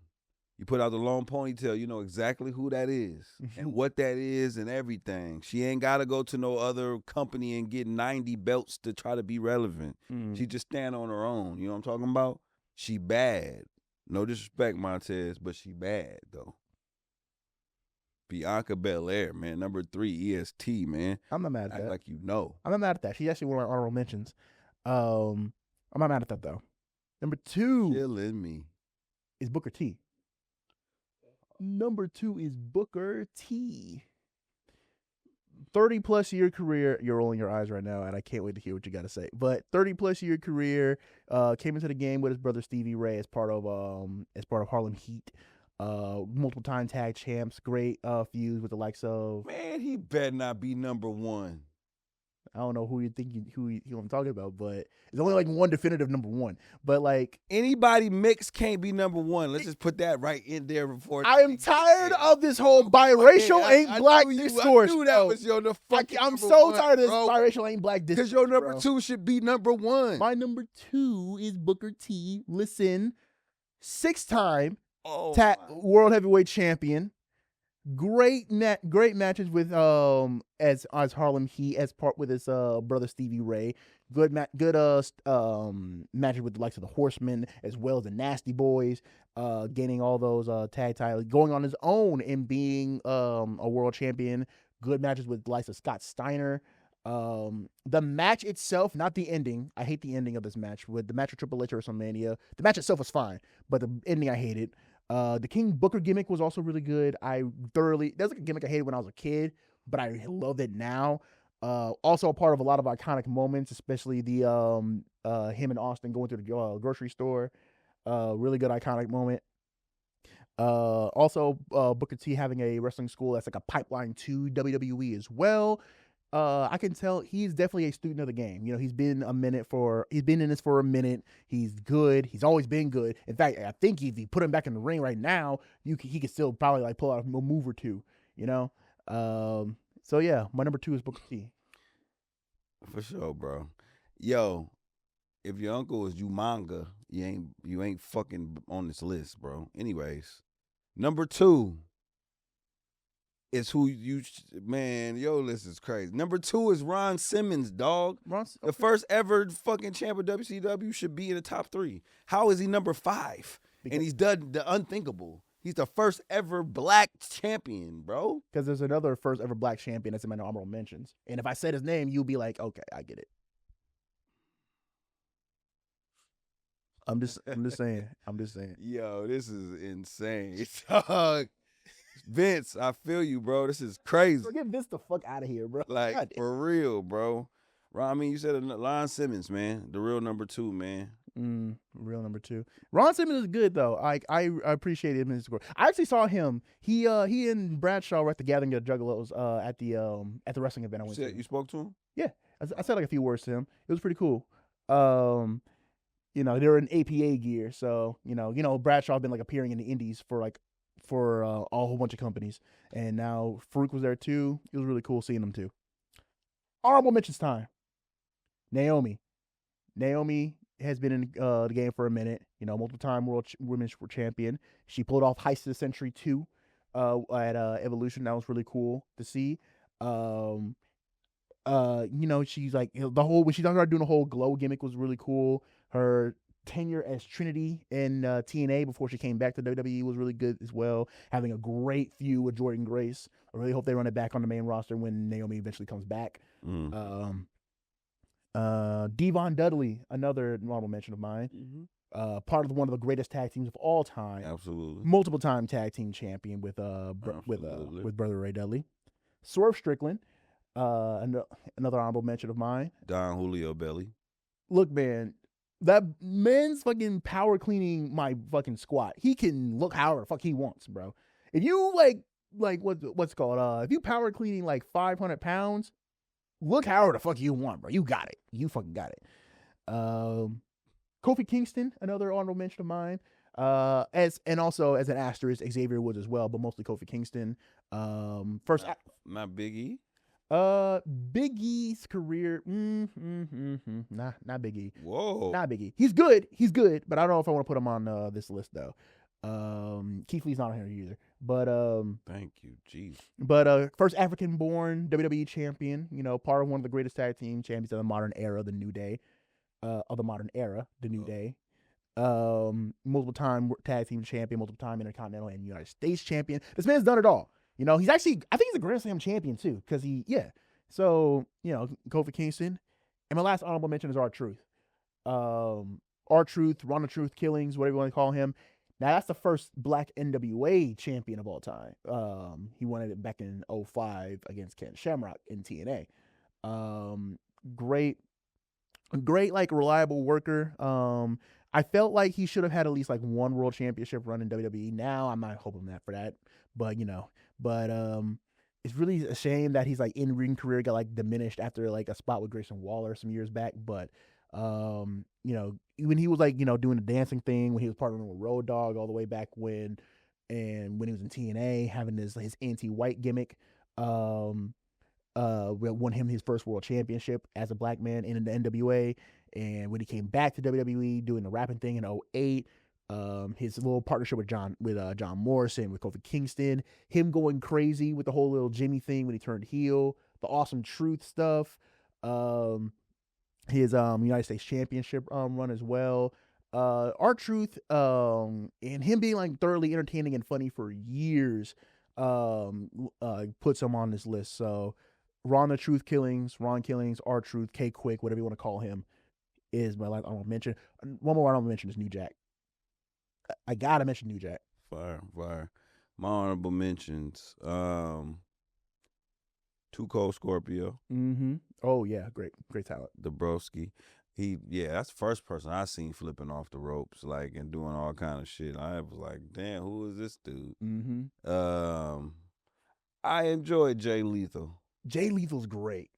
You put out the long ponytail, you know exactly who that is and what that is and everything. She ain't got to go to no other company and get 90 belts to try to be relevant. She just stand on her own. You know what I'm talking about? She bad. No disrespect, Montez, but she bad, though. Bianca Belair, man. Number 3, EST, man. I'm not mad at that. Like you know. I'm not mad at that. She's actually one of my honorable mentions. I'm not mad at that, though. Number 2 killing me is Booker T. Number 2 is Booker T. 30-plus year career. You're rolling your eyes right now, and I can't wait to hear what you got to say. But 30-plus year career, came into the game with his brother Stevie Ray as part of Harlem Heat. multiple time tag champs, great feuds with the likes of. Man, he better not be number one. I don't know who I'm talking about, but it's only like one definitive number one. But like anybody mixed can't be number one. Let's just put that right in there before. I am tired of this whole biracial ain't black discourse. I knew that was your I'm so tired of this biracial ain't black discourse. Because your number two should be number one. My number two is Booker T. Listen, 6-time world heavyweight champion. Great matches with as Harlem Heat as part with his brother Stevie Ray. Good matches with the likes of the Horsemen as well as the Nasty Boys. Gaining all those tag titles, going on his own and being a world champion. Good matches with the likes of Scott Steiner. The match itself, not the ending. I hate the ending of this match. With the match with Triple H or WrestleMania, the match itself was fine, but the ending I hated. The King Booker gimmick was also really good. That's like a gimmick I hated when I was a kid, but I love it now. Also a part of a lot of iconic moments, especially the him and Austin going to the grocery store. Really good iconic moment. Also Booker T having a wrestling school that's like a pipeline to WWE as well. I can tell he's definitely a student of the game. You know, he's been in this for a minute. He's good. He's always been good. In fact, I think if you put him back in the ring right now, he could still probably like pull out a move or two, you know? So yeah, my number 2 is Booker T. For sure, bro. Yo, if your uncle is Umanga, you ain't fucking on this list, bro. Anyways, number 2 is who man, your list is crazy. Number 2 is Ron Simmons, dog. The first ever fucking champ of WCW should be in the top 3. How is he number 5? And he's done the unthinkable. He's the first ever black champion, bro. Because there's another first ever black champion that's in my honorable mentions. And if I said his name, you'll be like, okay, I get it. I'm just saying. Yo, this is insane. Vince, I feel you, bro. This is crazy. Get Vince the fuck out of here, bro. Like, for real, bro. I mean, you said Ron Simmons, man. The real number 2, man. Real number 2. Ron Simmons is good, though. I appreciate him in his score. I actually saw him. He and Bradshaw were at the Gathering of Juggalos at the wrestling event I went to. You spoke to him? Yeah. I said like a few words to him. It was pretty cool. You know, they're in APA gear, so you know Bradshaw been like appearing in the indies for a whole bunch of companies, and now Farouk was there too. It was really cool seeing them too. Honorable mentions time. Naomi has been in the game for a minute. You know, multiple time women's champion. She pulled off Heist of the Century 2 at Evolution. That was really cool to see. You know, she's like when she started doing the whole glow gimmick was really cool. Her tenure as Trinity in TNA before she came back to WWE was really good as well. Having a great feud with Jordynne Grace. I really hope they run it back on the main roster when Naomi eventually comes back. Devon Dudley, another honorable mention of mine. Part of one of the greatest tag teams of all time. Absolutely. Multiple time tag team champion with brother Ray Dudley. Swerve Strickland, another honorable mention of mine. Don Julio Belly. Look, man, that man's fucking power cleaning my fucking squat. He can look however the fuck he wants, bro. If you like what's called if you power cleaning like 500 pounds, look however the fuck you want, bro. You got it. You fucking got it. Kofi Kingston, another honorable mention of mine. Also as an asterisk, Xavier Woods as well, but mostly Kofi Kingston. Not Big E. Big E's career, not Big E. Whoa, not Big E. He's good, but I don't know if I want to put him on this list though. Keith Lee's not on here either. But thank you, jeez. But first African-born WWE champion. You know, part of one of the greatest tag team champions of the modern era, the New Day. Day. Multiple time tag team champion, multiple time Intercontinental and United States champion. This man's done it all. You know, I think he's a Grand Slam champion too, because So, you know, Kofi Kingston. And my last honorable mention is R-Truth. R-Truth, Ronda Truth Killings, whatever you want to call him. Now, that's the first black NWA champion of all time. He won it back in 2005 against Ken Shamrock in TNA. Great, like, reliable worker. I felt like he should have had at least like one world championship run in WWE. Now I'm not hoping that for that, but it's really a shame that he's like in ring career got like diminished after like a spot with Grayson Waller some years back. But when he was like doing the dancing thing, when he was partnering with Road Dogg all the way back when, and when he was in TNA having his anti-white gimmick, won him his first world championship as a black man in the NWA. And when he came back to WWE doing the rapping thing in 2008, his little partnership with John Morrison, with Kofi Kingston, him going crazy with the whole little Jimmy thing when he turned heel, the Awesome Truth stuff, his United States Championship run as well. R-Truth, and him being like thoroughly entertaining and funny for years, puts him on this list. So Ron Killings, R-Truth, K-Quick, whatever you want to call him, is my last honorable mention. One more honorable mention is New Jack. I gotta mention New Jack. Fire. My honorable mentions. Too Cold Scorpio. Mm-hmm. Oh yeah, great talent. Dabrowski. That's the first person I seen flipping off the ropes, like, and doing all kind of shit. I was like, damn, who is this dude? Mm-hmm. I enjoyed Jay Lethal. Jay Lethal's great.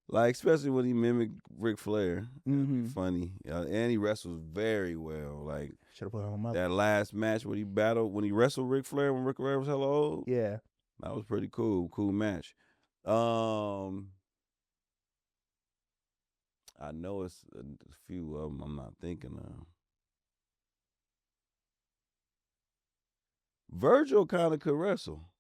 Like, especially when he mimicked Ric Flair. Mm-hmm. Funny. And he wrestles very well. Like, should have put him up. That last match when he wrestled Ric Flair when Ric Flair was hella old. Yeah. That was pretty cool. Cool match. I know it's a few of them I'm not thinking of. Virgil kind of could wrestle.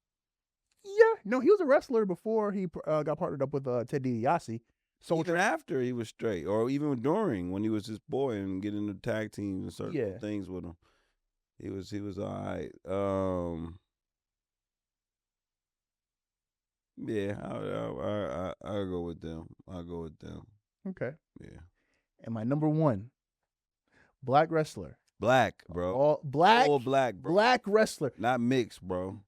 Yeah, no, he was a wrestler before he got partnered up with Ted DiBiase. So even after he was straight, or even during when he was this boy and getting into tag teams and certain things with him, he was all right. I'll go with them. Okay. Yeah. And my number one, black wrestler. Black, bro. All black, bro. Black wrestler. Not mixed, bro.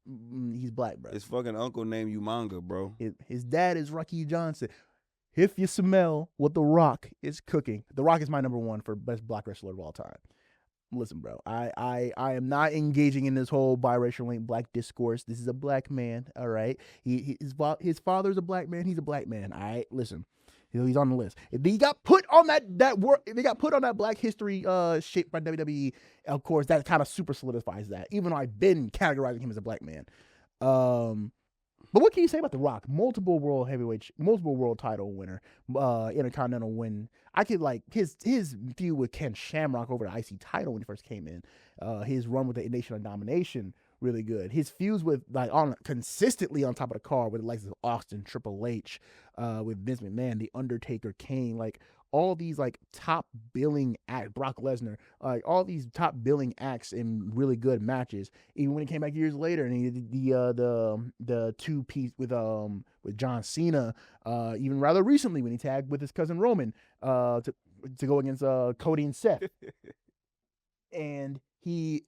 He's black, bro. His fucking uncle named Umanga, bro. His dad is Rocky Johnson. If you smell what The Rock is cooking, The Rock is my number one for best black wrestler of all time. Listen, bro, I am not engaging in this whole biracial ain't black discourse. This is a black man, all right? His father's a black man. He's a black man. All right, listen. He's on the list. If he got put on that Black History shit by WWE, of course, that kind of super solidifies that. Even though I've been categorizing him as a black man, but what can you say about The Rock? Multiple world title winner, Intercontinental win. I could like his feud with Ken Shamrock over the IC title when he first came in. His run with the Nation of Domination, really good. His feuds with consistently on top of the card with the likes of Austin, Triple H, with Vince McMahon, The Undertaker, Kane, like all these like top billing act, Brock Lesnar, like all these top billing acts in really good matches. Even when he came back years later and he did the 2-piece with John Cena, even rather recently when he tagged with his cousin Roman to go against Cody and Seth. And he's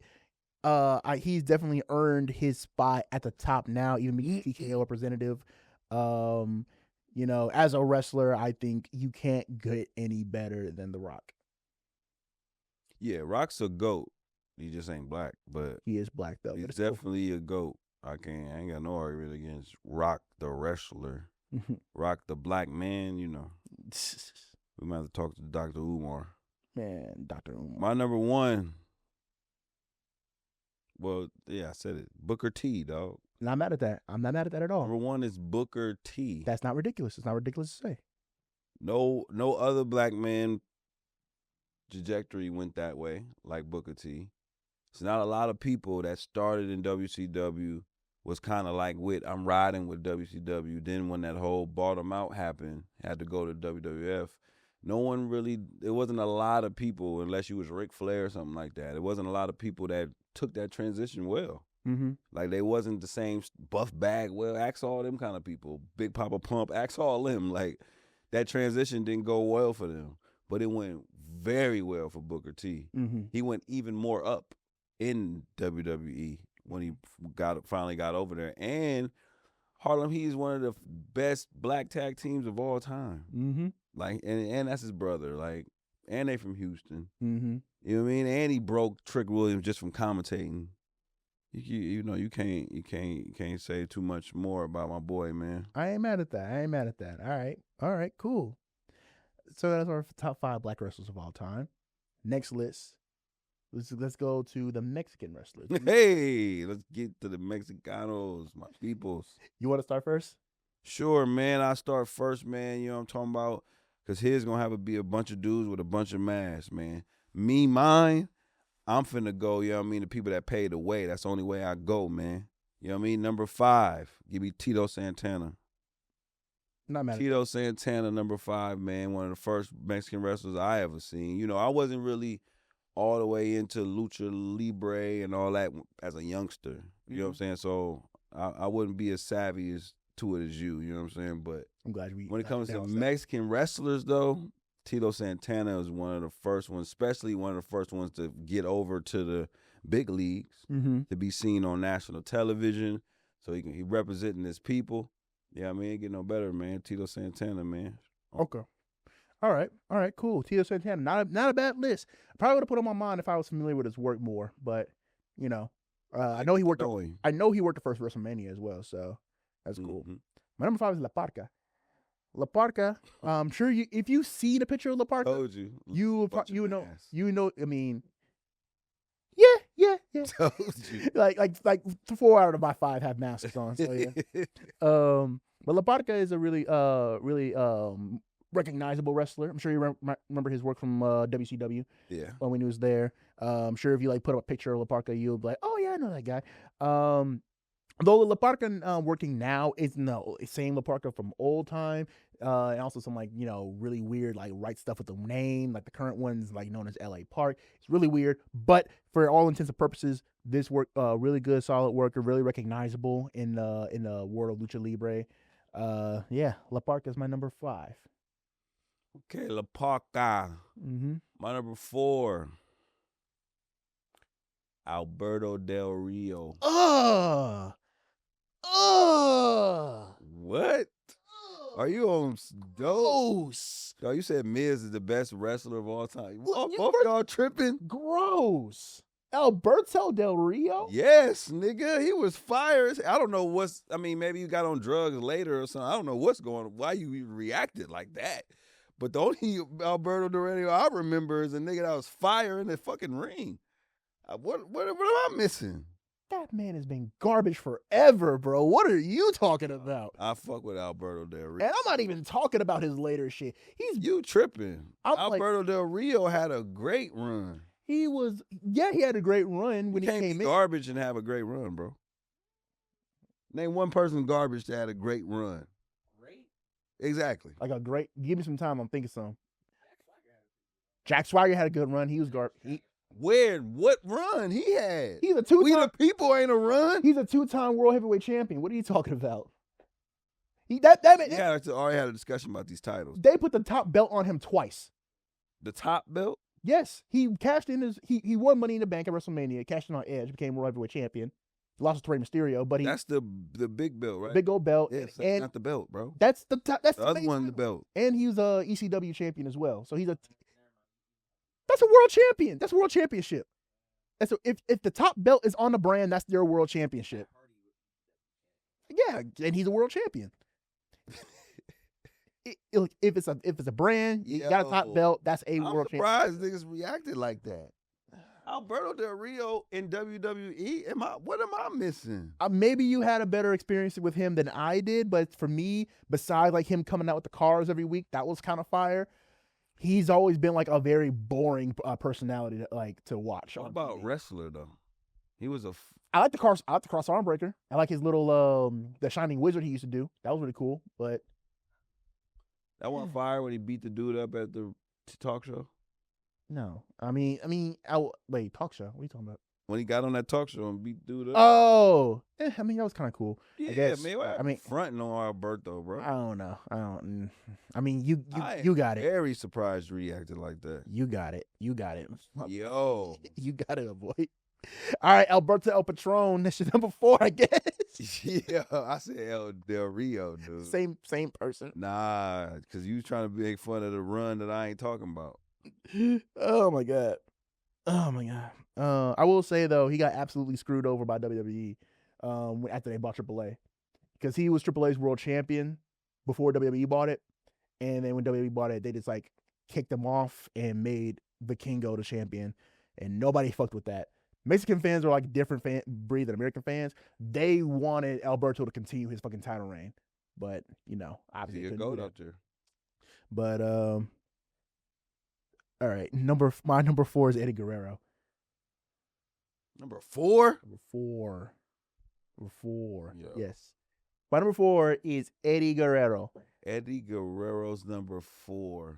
definitely earned his spot at the top now, even being TKO representative. As a wrestler, I think you can't get any better than The Rock. Yeah, Rock's a GOAT. He just ain't black, but he is black though. He's definitely a GOAT. I ain't got no argument against Rock the wrestler. Rock the black man, We might have to talk to Dr. Umar. Man, Dr. Umar. My number one. Well, yeah, I said it. Booker T, dog. Not mad at that. I'm not mad at that at all. Number one is Booker T. That's not ridiculous. It's not ridiculous to say. No other black man trajectory went that way like Booker T. It's not a lot of people that started in WCW was kind of like I'm riding with WCW. Then when that whole bottom out happened, had to go to WWF. No one really, it wasn't a lot of people, unless you was Ric Flair or something like that. It wasn't a lot of people that took that transition well. Mm-hmm. Like they wasn't the same Buff Bagwell, ask all them kind of people. Big Papa Pump, ask all them. Like that transition didn't go well for them, but it went very well for Booker T. Mm-hmm. He went even more up in WWE when he finally got over there. And Harlem Heat is one of the best black tag teams of all time. Mm-hmm. Like, and that's his brother. Like, and they from Houston. Mm-hmm. You know what I mean? And he broke Trick Williams just from commentating. You can't say too much more about my boy, man. I ain't mad at that. All right, cool. So that's our top 5 black wrestlers of all time. Next list. Let's go to the Mexican wrestlers. Hey, let's get to the Mexicanos, my peoples. You want to start first? Sure, man. I start first, man. You know what I'm talking about? Because here's going to be a bunch of dudes with a bunch of masks, man. Mine, I'm finna go, you know what I mean, the people that pay the way. That's the only way I go, man. You know what I mean? Number 5, give me Tito Santana. Not mad. Tito Santana, number 5, man. One of the first Mexican wrestlers I ever seen. You know, I wasn't really all the way into Lucha Libre and all that as a youngster. You know what I'm saying? So I wouldn't be as savvy to it as you know what I'm saying? But I'm glad when it comes to Mexican wrestlers, though, Tito Santana is one of the first ones, especially one of the first ones to get over to the big leagues, to be seen on national television. So he representing his people. Yeah, I mean, it get no better, man. Tito Santana, man. Okay. All right, cool. Tito Santana, not a bad list. I probably would have put on my mind if I was familiar with his work more, but you know, I know he worked. I know he worked the first WrestleMania as well, so that's cool. My number 5 is La Parca. La Parca. I'm sure if you see the picture of La Parca, told you know. I mean, yeah. Told you. like 4 out of my 5 have masks on. So yeah. But La Parca is a really recognizable wrestler. I'm sure you remember his work from WCW. Yeah. When he was there. I'm sure if you put up a picture of La Parca, you'll be like, oh yeah, I know that guy. Though La Parca working now is no same La Parca from old time, and also some really weird right stuff with the name, like the current one's known as LA Park. It's really weird, but for all intents and purposes, this work really good, solid worker, really recognizable in the world of Lucha Libre. Yeah, La Parca is my number 5. Okay, La Parca. My number 4. Alberto Del Rio. What? Are you on dose? Oh, you said Miz is the best wrestler of all time. Both y'all tripping? Gross. Alberto Del Rio? Yes, nigga. He was fire. I don't know maybe you got on drugs later or something. I don't know why you even reacted like that. But the only Alberto Del Rio I remember is a nigga that was fire in the fucking ring. What am I missing? That man has been garbage forever, bro. What are you talking about? I fuck with Alberto Del Rio. And I'm not even talking about his later shit. You tripping. Alberto Del Rio had a great run. He had a great run when he came in. You can't be garbage and have a great run, bro. Name one person garbage that had a great run. Great? Exactly. Give me some time, I'm thinking some. Jack Swagger had a good run. He was garbage. What run he had? He's a 2-time. We the people ain't a run. He's a 2-time world heavyweight champion. What are you talking about? I already had a discussion about these titles. They put the top belt on him twice. The top belt? Yes, he cashed in he won Money in the Bank at WrestleMania, cashed in on Edge, became world heavyweight champion. Lost to Rey Mysterio, but that's the big belt, right? Big old belt. Yeah, that's not the belt, bro. That's the top. That's the other one, the belt. And he was a ECW champion as well. So that's a world champion. That's a world championship. If the top belt is on the brand, that's their world championship. Yeah, and he's a world champion. If it's a brand, you got a top belt, that's a world champion. I'm surprised niggas reacted like that. Alberto Del Rio in WWE, what am I missing? Maybe you had a better experience with him than I did, but for me, besides him coming out with the cars every week, that was kind of fire. He's always been a very boring personality to watch. What about wrestler though? He was I like the cross arm breaker. I like his little the Shining Wizard he used to do. That was really cool. But that one fire when he beat the dude up at the talk show. No, wait, talk show. What are you talking about? When he got on that talk show and beat the dude up. Oh, that was kind of cool. Yeah, I guess. Man. Fronting on Alberto, bro. I don't know. You got it. Very surprised you reacted like that. You got it. Yo, you got it, boy. All right, Alberto El Patron. That's your number 4, I guess. Yeah, I said El Del Rio, dude. Same person. Nah, because you trying to make fun of the run that I ain't talking about. Oh my God. Oh my god. I will say though, he got absolutely screwed over by WWE after they bought AAA, because he was AAA's world champion before WWE bought it, and then when WWE bought it, they just like kicked him off and made the Kingo the champion, and nobody fucked with that. Mexican fans are like a different breed than American fans. They wanted Alberto to continue his fucking title reign, but obviously He a couldn't do goat that. out there. But all right, my number 4 is Eddie Guerrero. Number 4? Number four. Yeah. Yes. My number 4 is Eddie Guerrero. Eddie Guerrero's number 4.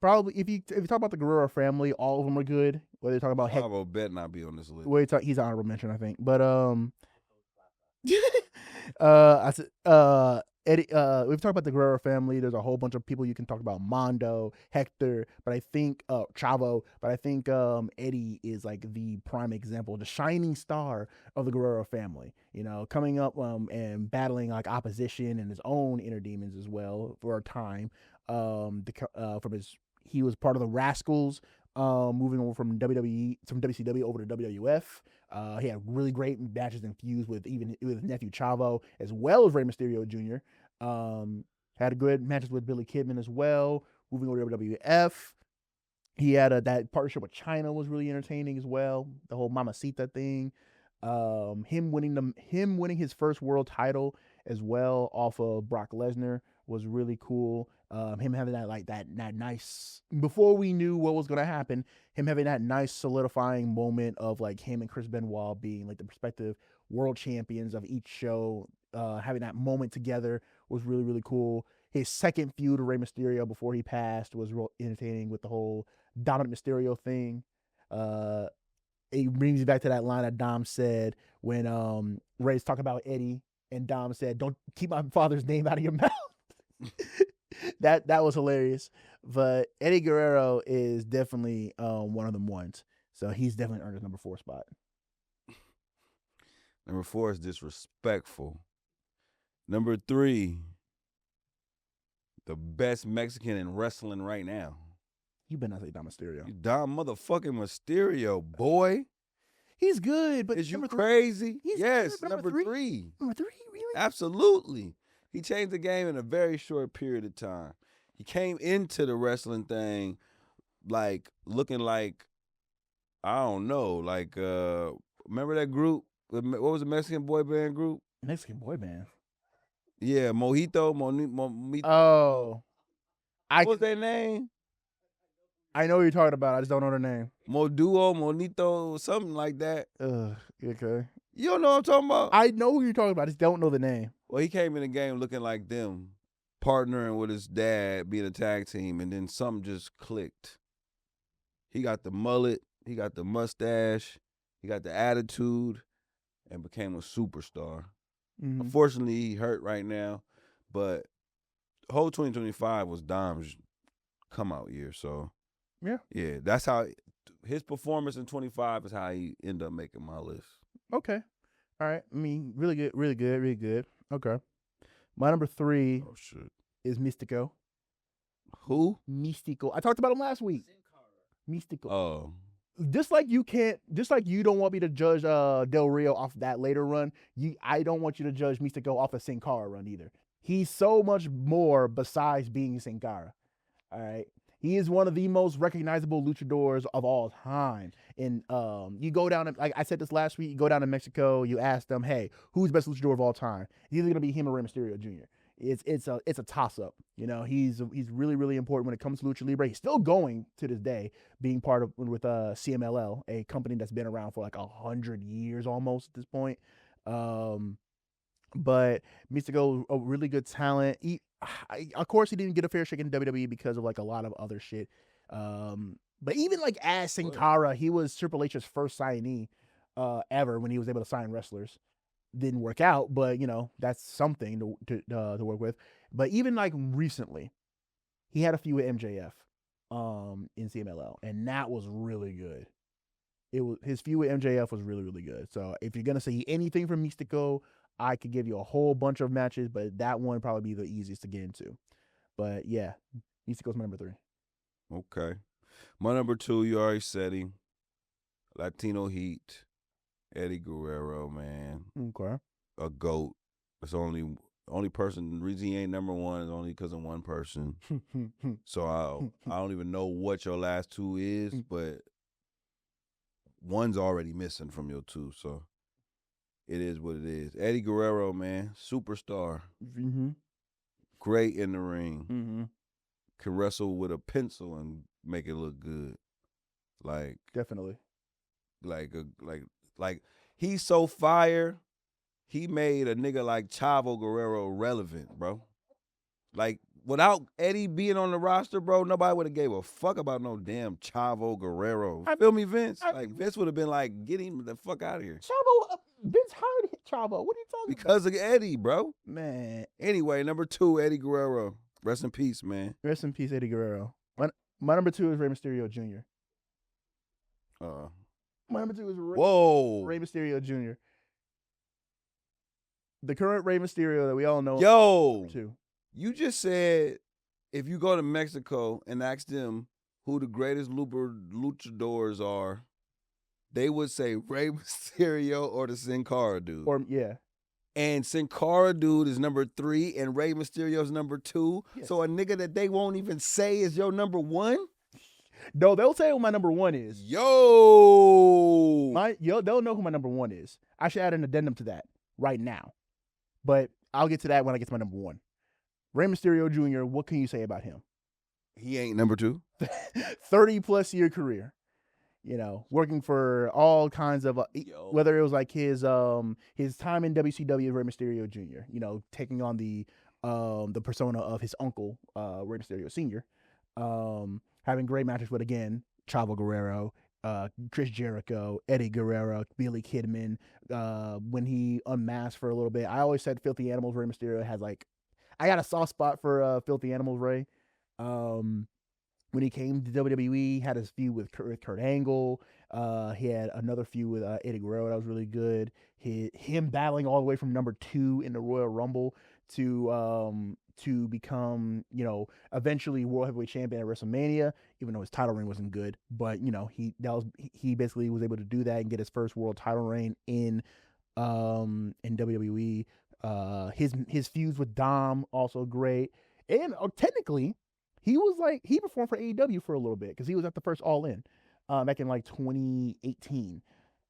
Probably if you talk about the Guerrero family, all of them are good. Whether you're talking about Chavo bet not be on this list. he's an honorable mention, I think. But I said Eddie. We've talked about the Guerrero family. There's a whole bunch of people you can talk about: Mondo, Hector, but I think Chavo. But I think Eddie is like the prime example, the shining star of the Guerrero family. Coming up and battling like opposition and his own inner demons as well for a time. He was part of the Rascals. Moving over from WCW over to WWF. He had really great matches and feuds with his nephew Chavo, as well as Rey Mysterio Jr. Had good matches with Billy Kidman as well. Moving over to WWF, he had that partnership with China was really entertaining as well. The whole Mamacita thing. Him winning his first world title as well off of Brock Lesnar was really cool. Him having that nice, before we knew what was gonna happen, him having that nice solidifying moment of like him and Chris Benoit being like the respective world champions of each show, having that moment together was really, really cool. His second feud with Rey Mysterio before he passed was real entertaining with the whole Dominic Mysterio thing. It brings me back to that line that Dom said when Rey's talking about Eddie, and Dom said, "Don't keep my father's name out of your mouth." that was hilarious. But Eddie Guerrero is definitely one of them ones. So he's definitely earned his number 4 spot. Number 4 is disrespectful. Number 3, the best Mexican in wrestling right now. You better not say Dom Mysterio. Dom motherfucking Mysterio, boy. He's good, but is you crazy? Yes, good, number 3. Number 3, really? Absolutely. He changed the game in a very short period of time. He came into the wrestling thing like looking like, I don't know, like remember that group? What was the Mexican boy band group? Mexican boy band. Yeah, Mojito. Oh. What was their name? I know what you're talking about. I just don't know their name. Moduo, Monito, something like that. Okay. You don't know what I'm talking about? I know who you're talking about. I just don't know the name. Well, he came in the game looking like them, partnering with his dad, being a tag team, and then something just clicked. He got the mullet, he got the mustache, he got the attitude, and became a superstar. Mm-hmm. Unfortunately, he hurt right now, but the whole 2025 was Dom's come out year, so yeah, that's how his performance in 25 is how he ended up making my list. Okay, all right. I mean, really good, really good, really good. Okay, my number 3 is Mystico. Who? Mystico. I talked about him last week. Mystico. Oh. Just like you don't want me to judge Del Rio off that later run, I don't want you to judge Mystico off a Sin Cara run either. He's so much more besides being Sin Cara. All right. He is one of the most recognizable luchadors of all time. And you go down, like I said this last week, you go down to Mexico, you ask them, hey, who's the best luchador of all time? It's either going to be him or Rey Mysterio Jr. It's a toss-up. He's really, really important when it comes to Lucha Libre. He's still going to this day, being part of with CMLL, a company that's been around for like 100 years almost at this point. But Mystico, a really good talent. Of course, he didn't get a fair shake in WWE because of like a lot of other shit. But even like as Sin Cara, he was Triple H's first signee ever when he was able to sign wrestlers. Didn't work out, but that's something to work with. But even like recently, he had a feud with MJF in CMLL, and that was really good. His feud with MJF was really, really good. So if you're gonna say anything from Mystico, I could give you a whole bunch of matches, but that one would probably be the easiest to get into. But yeah, Mystico's my number 3. Okay. My number 2, you already said him. Latino Heat, Eddie Guerrero, man. Okay. A GOAT. It's only person, the reason he ain't number 1 is only because of one person. So I don't even know what your last 2 is, but one's already missing from your 2, so it is what it is. Eddie Guerrero, man, superstar. Mm-hmm. Great in the ring. Mm-hmm. Can wrestle with a pencil and make it look good. Like Definitely. Like he's so fire. He made a nigga like Chavo Guerrero relevant, bro. Like without Eddie being on the roster, bro, nobody would have gave a fuck about no damn Chavo Guerrero. Feel me, Vince? Like Vince would have been like, get him the fuck out of here. Chavo, Vince hired Chavo. What are you talking because of Eddie, bro. Man. Anyway, number 2, Eddie Guerrero. Rest in peace, man. Rest in peace, Eddie Guerrero. My number 2 is Rey Mysterio Jr. My number 2 is Rey Mysterio Jr. The current Rey Mysterio that we all know. Yo, you just said if you go to Mexico and ask them who the greatest luchadors are, they would say Rey Mysterio or the Sin Cara dude. And Sin Cara dude is number 3 and Rey Mysterio is number 2. Yes. So a nigga that they won't even say is your number 1? No, they'll say who my number 1 is. They'll know who my number 1 is. I should add an addendum to that right now. But I'll get to that when I get to my number 1. Rey Mysterio Jr., what can you say about him? He ain't number 2. 30-plus year career. You know, working for all kinds of, whether it was like his time in WCW, Rey Mysterio Jr., you know, taking on the persona of his uncle, Rey Mysterio Sr., having great matches with, again, Chavo Guerrero, Chris Jericho, Eddie Guerrero, Billy Kidman, when he unmasked for a little bit. I always said Filthy Animals, Rey Mysterio has I got a soft spot for Filthy Animals, Rey. When he came to WWE, had his feud with Kurt Angle. He had another feud with Eddie Guerrero that was really good. Him battling all the way from number 2 in the Royal Rumble to become, eventually World Heavyweight Champion at WrestleMania, even though his title reign wasn't good. But, he basically was able to do that and get his first world title reign in WWE. His feuds with Dom, also great. And technically, he performed for AEW for a little bit because he was at the first All In back in 2018.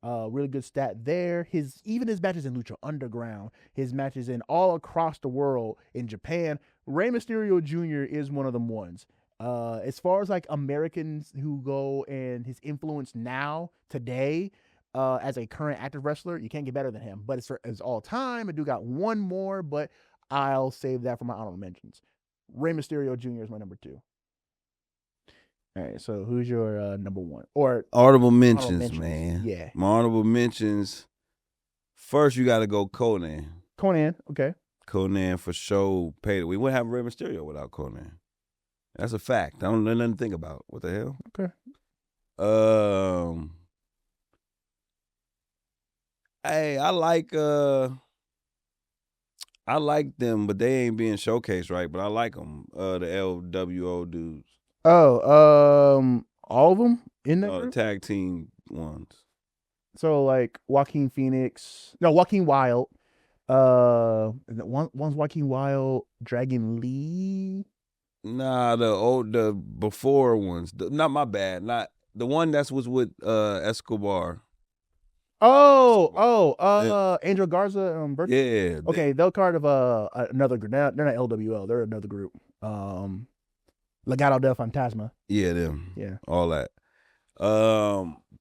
Really good stat there. His matches in Lucha Underground, his matches in all across the world in Japan. Rey Mysterio Jr. is one of them ones. As far as Americans who go and his influence now, today, as a current active wrestler, you can't get better than him. But it's all time. I do got one more, but I'll save that for my honorable mentions. Rey Mysterio Jr. is my number 2. All right, so who's your number 1? Or honorable mentions, man. Yeah. My honorable mentions. First, you got to go Conan. Okay. Conan for sure paid it. We wouldn't have Rey Mysterio without Conan. That's a fact. I don't know nothing to think about. What the hell? Okay. Hey, I like them, but they ain't being showcased right. But I like them. The LWO dudes. Oh, all of them in that group? The tag team ones. So Joaquin Wilde. One's Joaquin Wilde, Dragon Lee. Nah, the before ones. Not my bad. Not the one that was with Escobar. Angel Garza. Yeah. Okay, they're part of another group. They're not LWO. They're another group. Legado del Fantasma. Yeah, them. Yeah. All that.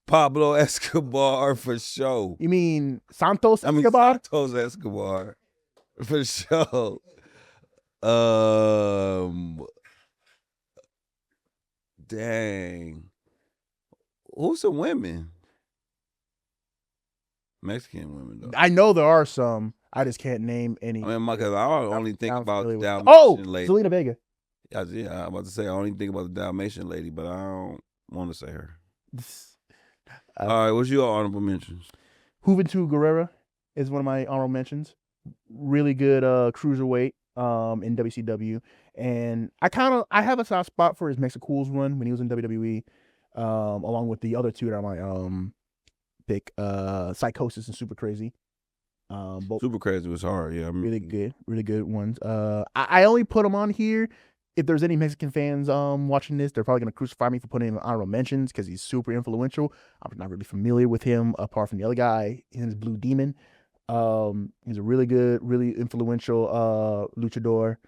Pablo Escobar for sure. You mean Santos Escobar? Santos Escobar for sure. Dang. Who's some women? Mexican women, though. I know there are some. I just can't name any. I mean, because I only think about the Dalmatian lady. Zelina Vega. Yeah, I'm about to say I only think about the Dalmatian lady, but I don't want to say her. All right, what's your honorable mentions? Juventud Guerrera is one of my honorable mentions. Really good cruiserweight. in WCW, and I have a soft spot for his Mexicools run when he was in WWE, along with the other two that I might pick, Psychosis and Super Crazy. Both Super Crazy was hard. Yeah, really good ones. I only put them on here. If there's any Mexican fans watching this, they're probably gonna crucify me for putting him in honorable mentions because he's super influential. I'm not really familiar with him apart from the other guy. His name is Blue Demon. He's a really good, really influential luchador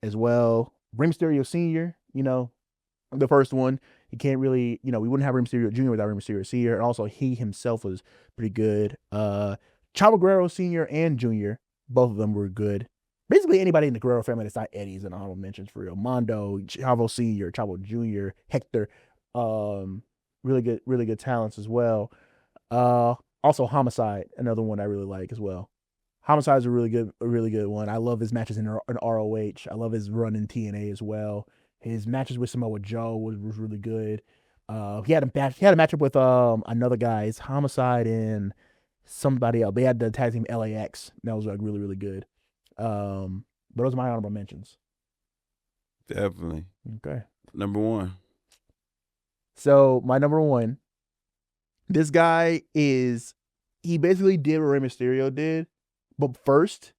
as well. Rey Mysterio Sr., the first one. He can't really, we wouldn't have Rey Mysterio Jr. without Rey Mysterio Sr. And also he himself was pretty good. Chavo Guerrero Sr. and Jr., both of them were good. Basically anybody in the Guerrero family that's not Eddie's and honorable mentions for real. Mondo, Chavo Sr., Chavo Jr., Hector, really good talents as well. Also Homicide, another one I really like as well. Homicide's a really good one. I love his matches in ROH. I love his run in TNA as well. His matches with Samoa Joe was really good. He had a matchup with another guy. It's Homicide and somebody else. They had the tag team LAX. That was like really good. But those are my honorable mentions. Definitely. Okay. Number one. So my number one, this guy he basically did what Rey Mysterio did, but first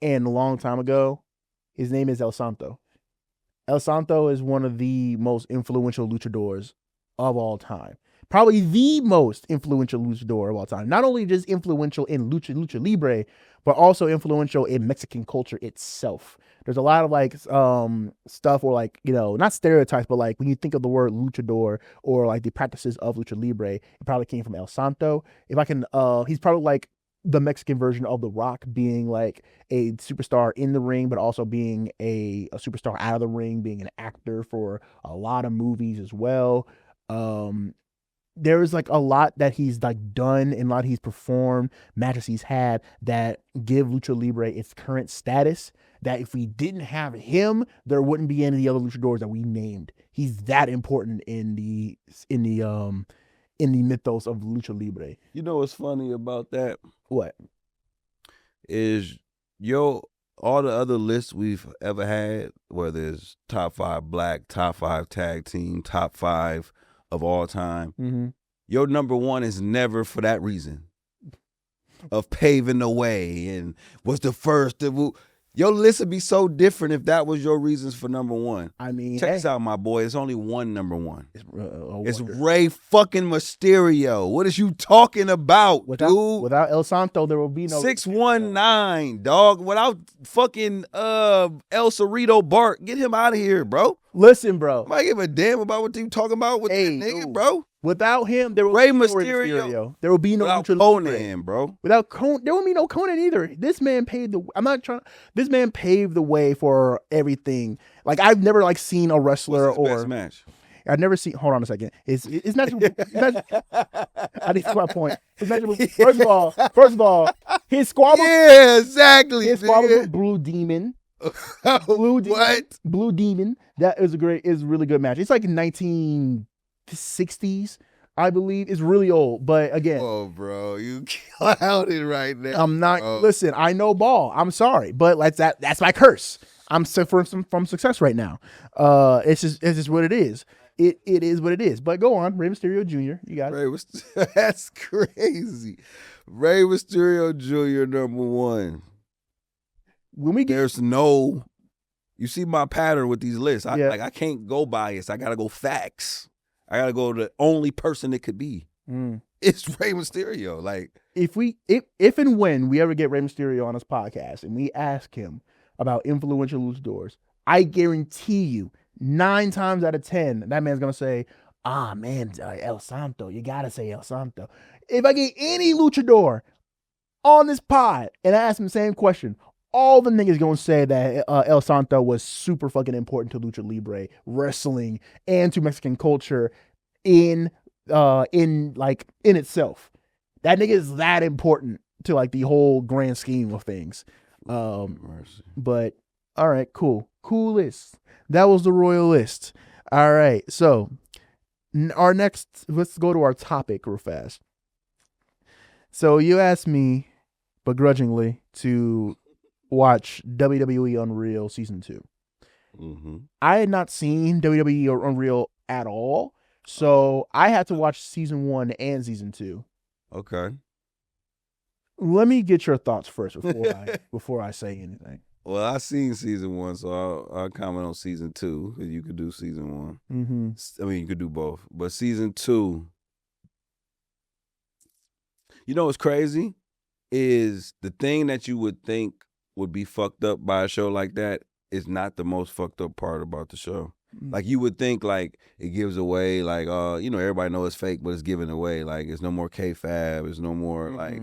and a long time ago. His name is El Santo. El Santo is one of the most influential luchadors of all time. Probably the most influential luchador of all time. Not only just influential in lucha libre, but also influential in Mexican culture itself. There's a lot of like stuff or like, not stereotypes, but like when you think of the word luchador or like the practices of lucha libre, it probably came from El Santo. He's probably like the Mexican version of The Rock, being like a superstar in the ring, but also being a superstar out of the ring, being an actor for a lot of movies as well. There's like a lot that he's like done and a lot he's performed, matches he's had that give Lucha Libre its current status, that if we didn't have him, there wouldn't be any of the other luchadors that we named. He's that important in the mythos of Lucha Libre. You know what's funny about that? What? Is all the other lists we've ever had, whether it's top 5 black, top 5 tag team, top 5 of all time, your number one is never for that reason of paving the way and was the first to. Your list would be so different if that was your reasons for number one. I mean, check this out, my boy. It's only one number one. It's wonder. Rey fucking Mysterio. What is you talking about, dude? Without El Santo, there will be no 619, dog. Without fucking El Cerrito Bart, get him out of here, bro. Listen, bro. I give a damn about what you talking about with that nigga, bro. Without him, there will Rey be no Mysterio. There will be no Without Conan, bro. Without Conan, there will be no Conan either. This man paved the. This man paved the way for everything. Like I've never like seen a wrestler best match? I've never seen. Hold on a second. It's not. I need to my point. First of all, his squad. Yeah, exactly. His squad was Blue Demon. What? Blue Demon. That is a really good match. It's like 1960s, I believe. It's really old, but again. Oh, bro, you clouded right now. I'm not. Listen, I know ball. I'm sorry, but that's my curse. I'm suffering from success right now. It's just what it is. It is what it is. But go on, Rey Mysterio Jr. You got it. That's crazy. Rey Mysterio Jr. number one. You see my pattern with these lists. I can't go bias. I gotta go facts. I gotta go to the only person it could be. It's Rey Mysterio. Like if and when we ever get Rey Mysterio on this podcast and we ask him about influential luchadors, I guarantee you 9 times out of 10 that man's gonna say, El Santo. You gotta say El Santo. If I get any luchador on this pod and I ask him the same question, all the niggas gonna say that El Santo was super fucking important to Lucha Libre, wrestling, and to Mexican culture in itself. That nigga is that important to like the whole grand scheme of things. But all right, cool list. That was the royal list. All right, so our next, let's go to our topic real fast. So you asked me begrudgingly to watch WWE Unreal Season 2. Mm-hmm. I had not seen WWE Unreal at all, so I had to watch Season 1 and Season 2. Okay. Let me get your thoughts first before I say anything. Well, I seen Season 1, so I'll comment on Season 2, because you could do Season 1. Mm-hmm. I mean, you could do both. But Season 2, you know what's crazy? Is the thing that you would think would be fucked up by a show like that is not the most fucked up part about the show. Like, you would think, like, it gives away, like, everybody knows it's fake, but it's giving away. Like, it's no more K-Fab. It's no more, like,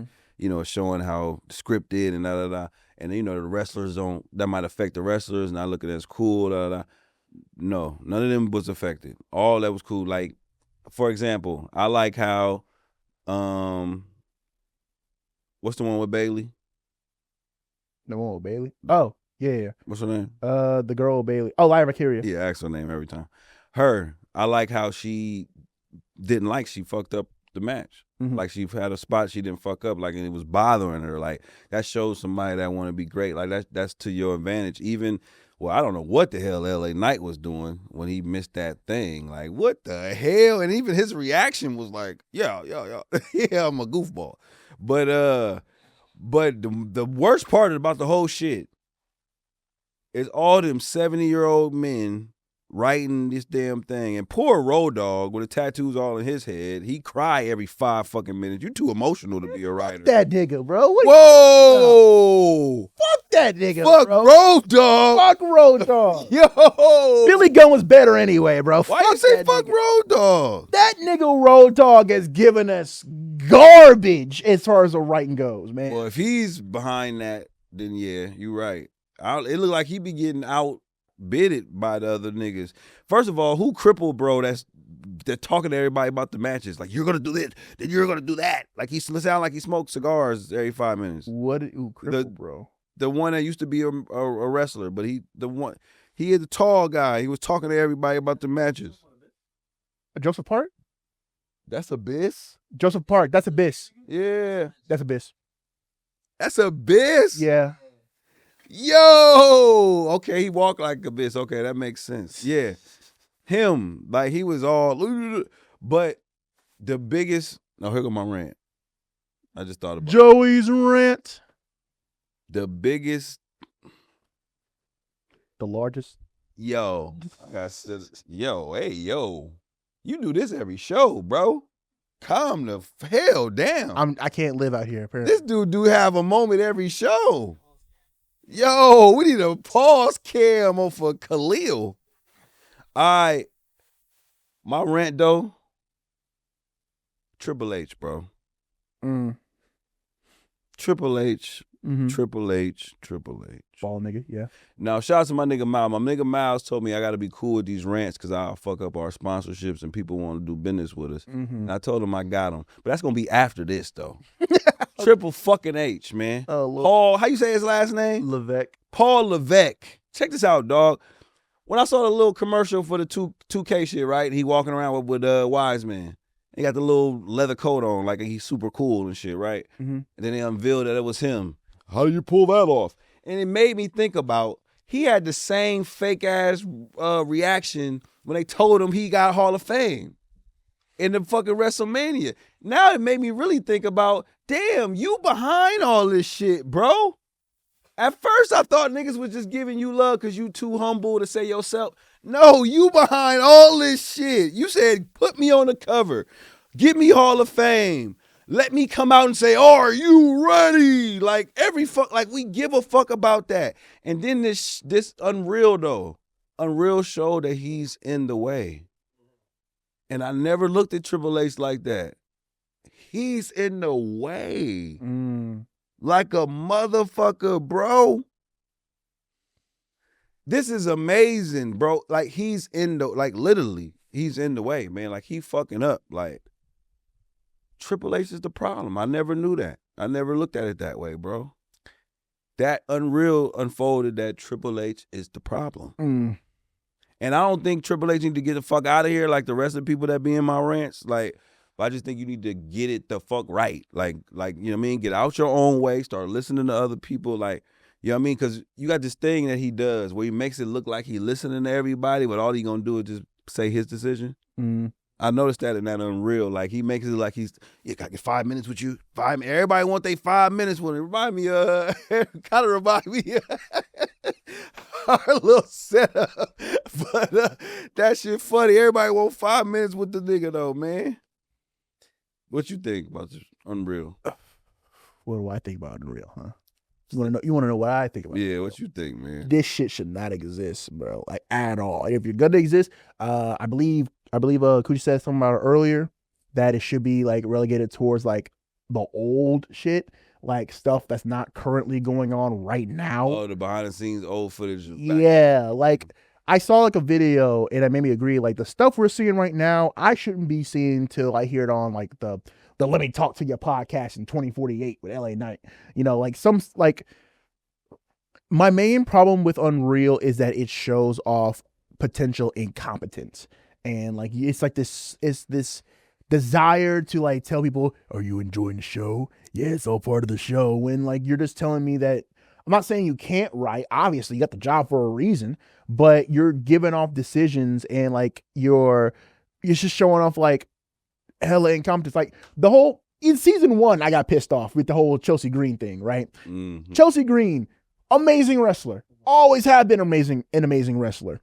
showing how scripted and da-da-da. And, the wrestlers that might affect the wrestlers, and I look at it as cool, da-da-da. No, none of them was affected. All that was cool. Like, for example, I like how, what's the one with Bailey? The one with Bailey? Oh, yeah. What's her name? The girl with Bailey. Oh, Lyra Valkyria. Yeah, I ask her name every time. Her, I like how she she fucked up the match. Mm-hmm. Like, she had a spot she didn't fuck up, like, and it was bothering her. Like, that shows somebody that want to be great. Like, that's to your advantage. Even, well, I don't know what the hell LA Knight was doing when he missed that thing. Like, what the hell? And even his reaction was like, yeah, yeah, I'm a goofball. But the worst part about the whole shit is all them 70-year-old men writing this damn thing. And poor Road Dogg with the tattoos all in his head, he cry every 5 fucking minutes. You too emotional to be a writer. Fuck that nigga, bro. Whoa! Fuck that nigga, Fuck bro. Road Dogg. Fuck Road Dogg. Yo! Billy Gunn was better anyway, bro. Why you say fuck nigga. Road Dogg? That nigga Road Dogg has given us garbage as far as the writing goes, man. Well, if he's behind that, then yeah, you're right. It look like he be getting outbidded by the other niggas. First of all, who crippled bro that's talking to everybody about the matches? Like, you're gonna do this, then you're gonna do that. Like, he sound like he smokes cigars every 5 minutes. Who crippled bro? The one that used to be a wrestler, but he is the tall guy. He was talking to everybody about the matches. Joseph Park? That's Abyss? Joseph Park, that's Abyss. Yeah. That's Abyss. That's Abyss? Yeah. Yo! Okay, he walked like Abyss. Okay, that makes sense. Yeah. Him, like, he was all, but the biggest, here go my rant. I just thought about Joey's rant. The biggest. The largest. Yo. Yo. You do this every show, bro. Calm the hell down. I can't live out here, apparently. This dude do have a moment every show. Yo, we need a pause cam for Khalil. All right. My rant, though. Triple H, bro. Triple H. Mm-hmm. Triple H. Ball nigga, yeah. Now, shout out to my nigga Miles. My nigga Miles told me I got to be cool with these rants because I'll fuck up our sponsorships and people want to do business with us. Mm-hmm. And I told him I got him. But that's going to be after this, though. Triple fucking H, man. Paul, how you say his last name? Levesque. Paul Levesque. Check this out, dog. When I saw the little commercial for the 2K shit, right? He walking around with Wise Man. He got the little leather coat on, like he's super cool and shit, right? Mm-hmm. And then they unveiled that it was him. How do you pull that off? And it made me think about, he had the same fake-ass reaction when they told him he got Hall of Fame in the fucking WrestleMania. Now it made me really think about, damn, you behind all this shit, bro. At first, I thought niggas was just giving you love because you too humble to say yourself. No, you behind all this shit. You said, put me on the cover. Give me Hall of Fame. Let me come out and say, are you ready? Like, we give a fuck about that. And then this Unreal, though. Unreal showed that he's in the way. And I never looked at Triple H like that. He's in the way. Like a motherfucker, bro. This is amazing, bro. Like, literally, he's in the way, man. Like, he fucking up. Like, Triple H is the problem. I never knew that. I never looked at it that way, bro. That Unreal unfolded that Triple H is the problem. And I don't think Triple H need to get the fuck out of here like the rest of the people that be in my rants. Like, I just think you need to get it the fuck right. Like, you know what I mean? Get out your own way. Start listening to other people. Like, You know what I mean? Because you got this thing that he does where he makes it look like he listening to everybody, but all he gonna do is just say his decision. I noticed that in that Unreal. Like, he makes it like I got 5 minutes with you. Everybody want they 5 minutes with it. Remind me, kind of remind me our little setup. But that shit funny. Everybody want 5 minutes with the nigga though, man. What you think about this Unreal? What do I think about Unreal, huh? You want to know what I think about? Yeah, what you think, man? This shit should not exist, bro. Like, at all. If you're gonna exist, I believe Cody said something about it earlier, that it should be like relegated towards like the old shit, like stuff that's not currently going on right now. Oh, the behind the scenes old footage. Yeah, like I saw like a video and it made me agree. Like, the stuff we're seeing right now, I shouldn't be seeing till I hear it on like the Let Me Talk to Your podcast in 2048 with LA Knight. You know, like my main problem with Unreal is that it shows off potential incompetence. And like, it's this desire to like tell people, are you enjoying the show? Yeah, it's all part of the show. When like, you're just telling me that, I'm not saying you can't write. Obviously, you got the job for a reason, but you're giving off decisions and like you're just showing off like hella incompetence. Like, in season 1, I got pissed off with the whole Chelsea Green thing, right? Mm-hmm. Chelsea Green, amazing wrestler, always have been an amazing wrestler.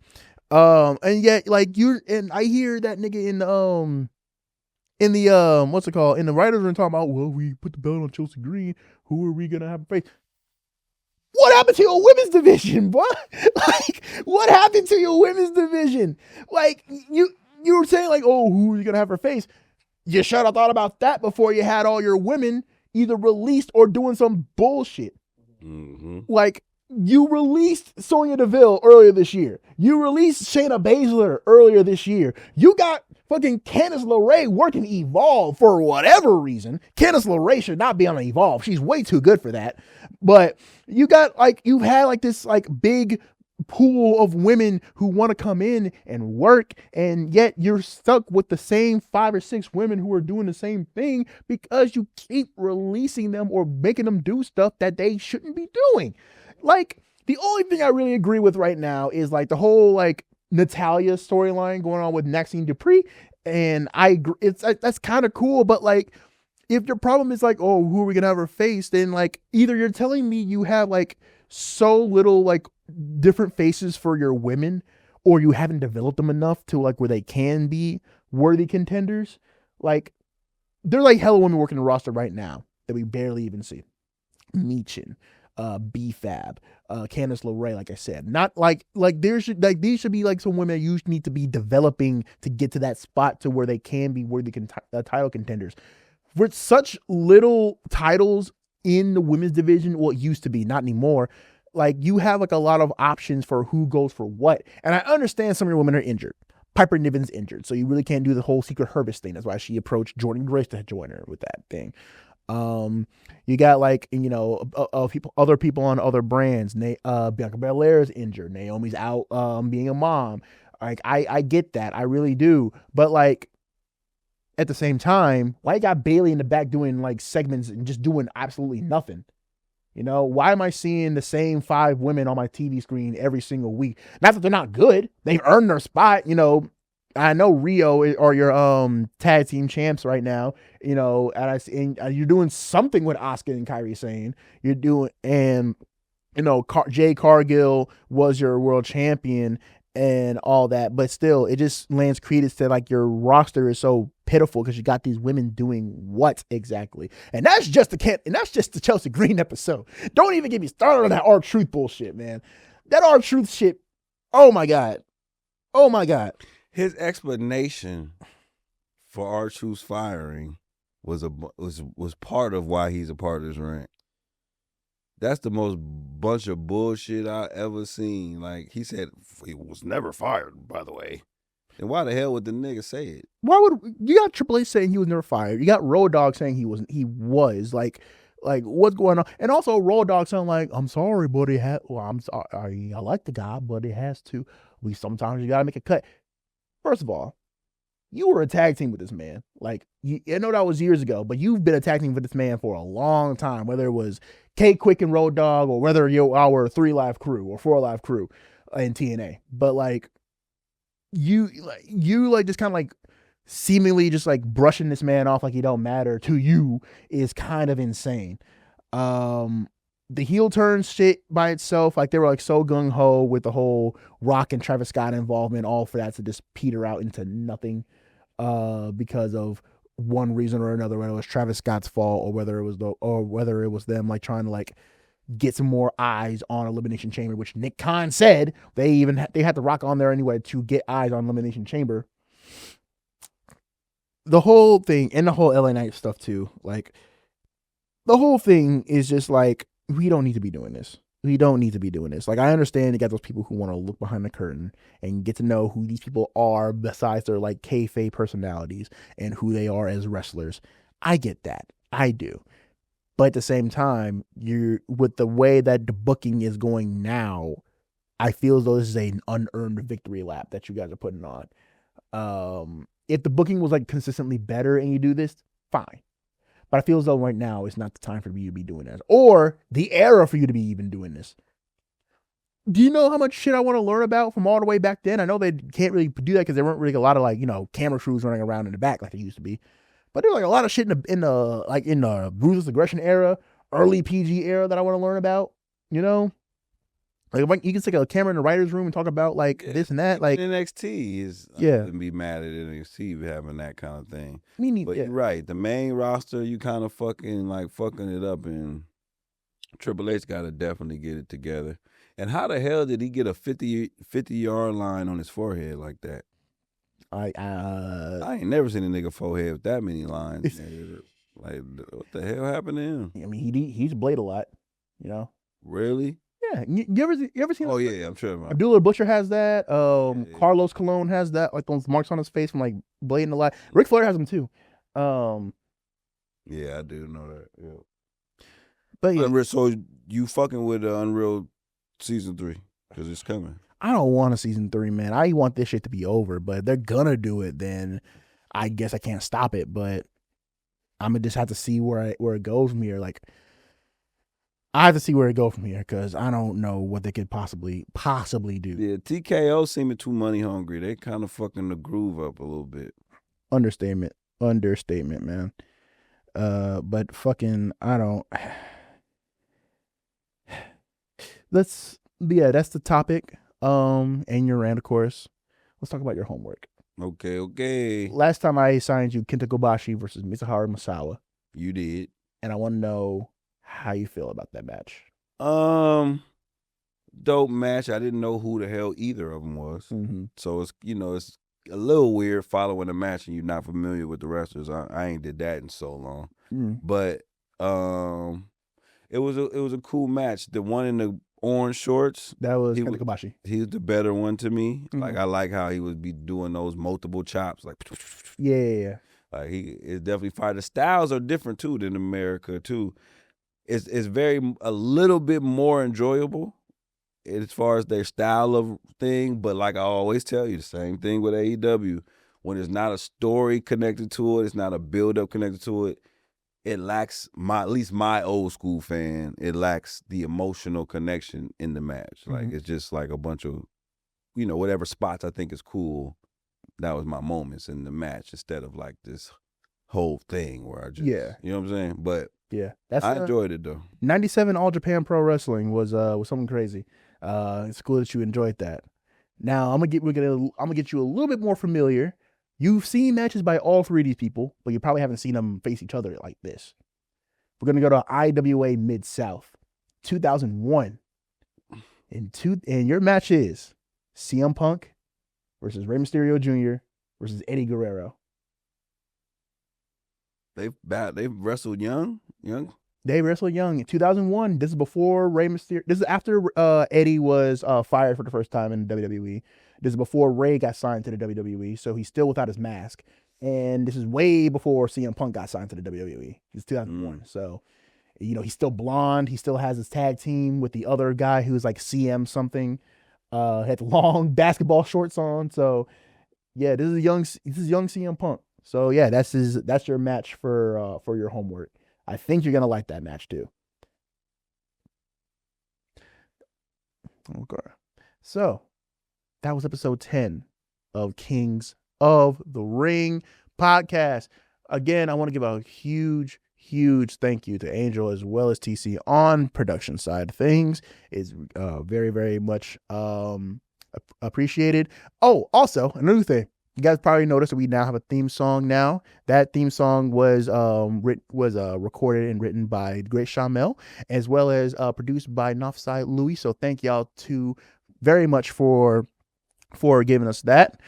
And yet like I hear that nigga in the what's it called? In the writers room talking about, well, we put the belt on Chelsea Green. Who are we gonna have face? What happened to your women's division, boy? Like, what happened to your women's division? Like, you were saying like, oh, who are you gonna have her face? You should have thought about that before you had all your women either released or doing some bullshit. Mm-hmm. Like, you released Sonya Deville earlier this year. You released Shayna Baszler earlier this year. You got fucking Candice LeRae working Evolve for whatever reason. Candice LeRae should not be on Evolve. She's way too good for that. But you've had like this like big pool of women who want to come in and work, and yet you're stuck with the same 5 or 6 women who are doing the same thing because you keep releasing them or making them do stuff that they shouldn't be doing. Like, the only thing I really agree with right now is like the whole like Natalya storyline going on with Maxine Dupree, and I agree, that's kind of cool, but like, if your problem is like, oh, who are we gonna have her face, then like, either you're telling me you have like so little like different faces for your women, or you haven't developed them enough to like where they can be worthy contenders. Like, there's like hella women working the roster right now that we barely even see. Michin, B-Fab, Candice LeRae, like I said, not like there should, like, these should be like some women that you need to be developing to get to that spot to where they can be worthy title contenders. With such little titles in the women's division, well, it used to be, not anymore. Like, you have like a lot of options for who goes for what. And I understand some of your women are injured. Piper Niven's injured, so you really can't do the whole Secret Herbist thing. That's why she approached Jordan Grace to join her with that thing. You got like, you know, other people on other brands. Bianca Belair's injured. Naomi's out being a mom. Like, I get that. I really do. But like, at the same time, why you got Bayley in the back doing like segments and just doing absolutely nothing? You know, why am I seeing the same 5 women on my TV screen every single week? Not that they're not good. They've earned their spot. You know, I know Rio are your tag team champs right now. You know, and you're doing something with Asuka and Kairi Sane. You're doing, and you know, Jay Cargill was your world champion and all that, but still, it just lands credence to like your roster is so pitiful because you got these women doing what exactly, and that's just the Chelsea Green episode. Don't even get me started on that R-Truth bullshit, man. That R-Truth shit. Oh my god. His explanation for R-Truth's firing was part of why he's a part of this rant. That's the most bunch of bullshit I ever seen. Like, he said he was never fired, by the way. Then why the hell would the nigga say it? Why would you got Triple H saying he was never fired? You got Road Dogg saying he was like what's going on? And also Road Dogg saying like, I'm sorry, but I'm sorry, I like the guy, but it has to. Sometimes you gotta make a cut. First of all, you were a tag team with this man. Like, I know that was years ago, but you've been a tag team with this man for a long time. Whether it was K-Quick and Road Dogg, or whether you're our 3 Live crew or 4 Live crew in TNA. But like you just kind of like seemingly just like brushing this man off like he don't matter to you is kind of insane. The heel turn shit by itself, like they were like so gung-ho with the whole Rock and Travis Scott involvement, all for that to just peter out into nothing because of one reason or another, whether it was Travis Scott's fault or whether it was them like trying to like get some more eyes on Elimination Chamber, which Nick Khan said they had the Rock on there anyway to get eyes on Elimination Chamber. The whole thing, and the whole LA Knight stuff too, like the whole thing is just like, we don't need to be doing this. We don't need to be doing this. Like, I understand you got those people who want to look behind the curtain and get to know who these people are besides their like kayfabe personalities and who they are as wrestlers. I get that. I do. But at the same time, with the way that the booking is going now, I feel as though this is an unearned victory lap that you guys are putting on. If the booking was like consistently better and you do this, fine. But I feel as though right now it's not the time for you to be doing this, or the era for you to be even doing this. Do you know how much shit I want to learn about from all the way back then? I know they can't really do that because there weren't really a lot of like, camera crews running around in the back like they used to be. But there's like a lot of shit in the Ruthless Aggression era, early PG era that I want to learn about. Like, you can stick a camera in the writer's room and talk about like this and that. Like NXT is, I wouldn't be mad at NXT having that kind of thing. But you're right, the main roster, you kind of fucking it up, and Triple H got to definitely get it together. And how the hell did he get a 50-yard line on his forehead like that? I ain't never seen a nigga forehead with that many lines. Like, what the hell happened to him? I mean, he's blade a lot, Really? Yeah, you ever seen? Oh yeah, I'm sure. Abdullah Butcher has that. Carlos Colon has that, like those marks on his face from like blading a lot. Ric Flair has them too. Yeah, I do know that. Yeah. But yeah, so you fucking with Unreal season 3 because it's coming. I don't want a season 3, man. I want this shit to be over, but if they're gonna do it, then I guess I can't stop it. But I'm gonna just have to see where it goes from here. Like, I have to see where it goes from here because I don't know what they could possibly do. Yeah, TKO seeming too money hungry. They kind of fucking the groove up a little bit. Understatement, man. But fucking, I don't. That's the topic. And your rant, of course. Let's talk about your homework. Okay. Last time I assigned you Kenta Kobashi versus Misaharu Misawa. You did. And I want to know how you feel about that match. Dope match. I didn't know who the hell either of them was. Mm-hmm. So it's it's a little weird following a match and you're not familiar with the wrestlers. I ain't did that in so long. Mm. But it was a cool match. The one in the orange shorts, that was Kenta Kobashi. He's the better one to me. Mm-hmm. Like, I like how he would be doing those multiple chops. Like, yeah. Like, he is definitely fire. The styles are different too than America too. It's a little bit more enjoyable as far as their style of thing. But like I always tell you, the same thing with AEW. When there's not a story connected to it, it's not a build-up connected to it, it lacks, at least my old school fan, it lacks the emotional connection in the match. Mm-hmm. Like, it's just like a bunch of, whatever spots I think is cool, that was my moments in the match instead of like this whole thing where I just, you know what I'm saying? But yeah, I enjoyed it though. 97 All Japan Pro Wrestling was something crazy. It's cool that you enjoyed that. Now I'm gonna get you a little bit more familiar. You've seen matches by all three of these people, but you probably haven't seen them face each other like this. We're gonna go to IWA Mid-South 2001, and your match is CM Punk versus Rey Mysterio Jr. versus Eddie Guerrero. They've wrestled young. They wrestled young in 2001. This is before Rey Mysterio. This is after Eddie was fired for the first time in WWE. This is before Rey got signed to the WWE, so he's still without his mask. And this is way before CM Punk got signed to the WWE. It's 2001. So, he's still blonde. He still has his tag team with the other guy who's like CM something. Had long basketball shorts on. So, yeah, this is young CM Punk. So yeah, that's your match for your homework. I think you're gonna like that match too. Okay. So that was episode 10 of Kings of the Ring podcast. Again, I want to give a huge thank you to Angel as well as TC on production side of things. It's very, very much appreciated. Oh, also another thing. You guys probably noticed that we now have a theme song now. That theme song was recorded and written by the great Shamel, as well as produced by Northside Louis. So thank y'all very much for giving us that.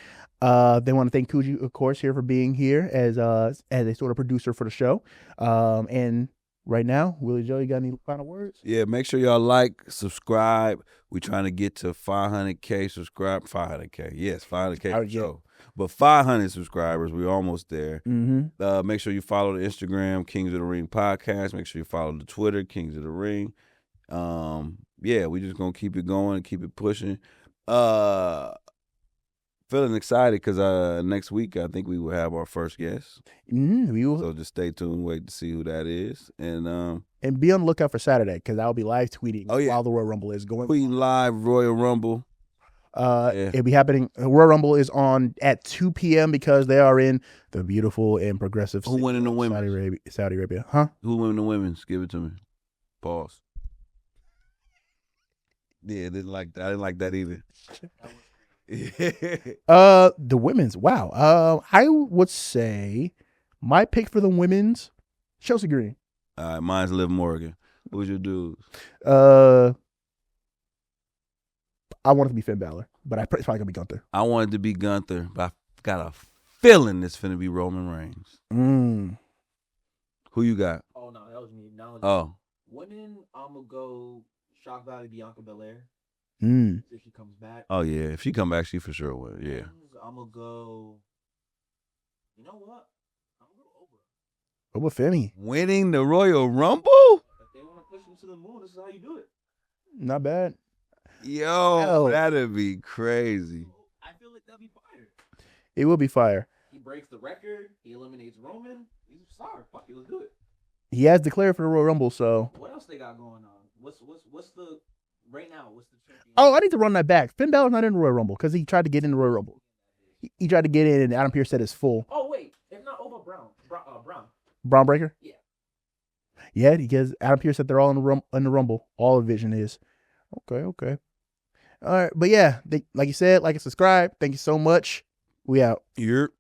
They want to thank Kuji, of course, here for being here as a sort of producer for the show. And right now, Willie Joe, you got any final words? Yeah, make sure y'all like, subscribe. We're trying to get to 500K subscribe. 500K, yes, 500K for sure. But 500 subscribers, we're almost there. Mm-hmm. Make sure you follow the Instagram, Kings of the Ring Podcast. Make sure you follow the Twitter, Kings of the Ring. Yeah, we just gonna keep it going and keep it pushing. Feeling excited because next week I think we will have our first guest. So just stay tuned, wait to see who that is, and be on the lookout for Saturday because I'll be live tweeting while the Royal Rumble is going. Tweeting live Royal Rumble. It'll be happening. Royal Rumble is on at 2 p.m. because they are in the beautiful and progressive. Who winning the women? Saudi Arabia, huh? Who winning the women's? Give it to me. Pause. Yeah, I didn't like that either. The women's. Wow. I would say my pick for the women's, Chelsea Green. All right, mine's Liv Morgan. Who's your dudes? I want it to be Finn Balor, but it's probably gonna be Gunther. I wanted to be Gunther, but I got a feeling it's finna be Roman Reigns. Who you got? Oh no, that was me. Women, I'm gonna go Shock Valley Bianca Belair. If she comes back. Oh yeah, if she come back, she for sure will. Yeah. I'm gonna go. You know what? I'm gonna go Oba Femi winning the Royal Rumble. If they want to push him to the moon, this is how you do it. Not bad. Yo, that'd be crazy. I feel like that'd be fire. It will be fire. He breaks the record. He eliminates Roman. He's a star. Fuck it, let's do it. He has declared for the Royal Rumble, so. What else they got going on? What's the right now? What's the champion? Oh, I need to run that back. Finn Balor's not in the Royal Rumble because he tried to get in the Royal Rumble. He tried to get in, and Adam Pearce said it's full. Oh wait, if not Oba Brown. Braun Breaker. Yeah. Yeah, because Adam Pearce said they're all in the Rumble. All of Vision is. Okay. All right, but yeah, like you said, like and subscribe. Thank you so much. We out. You're.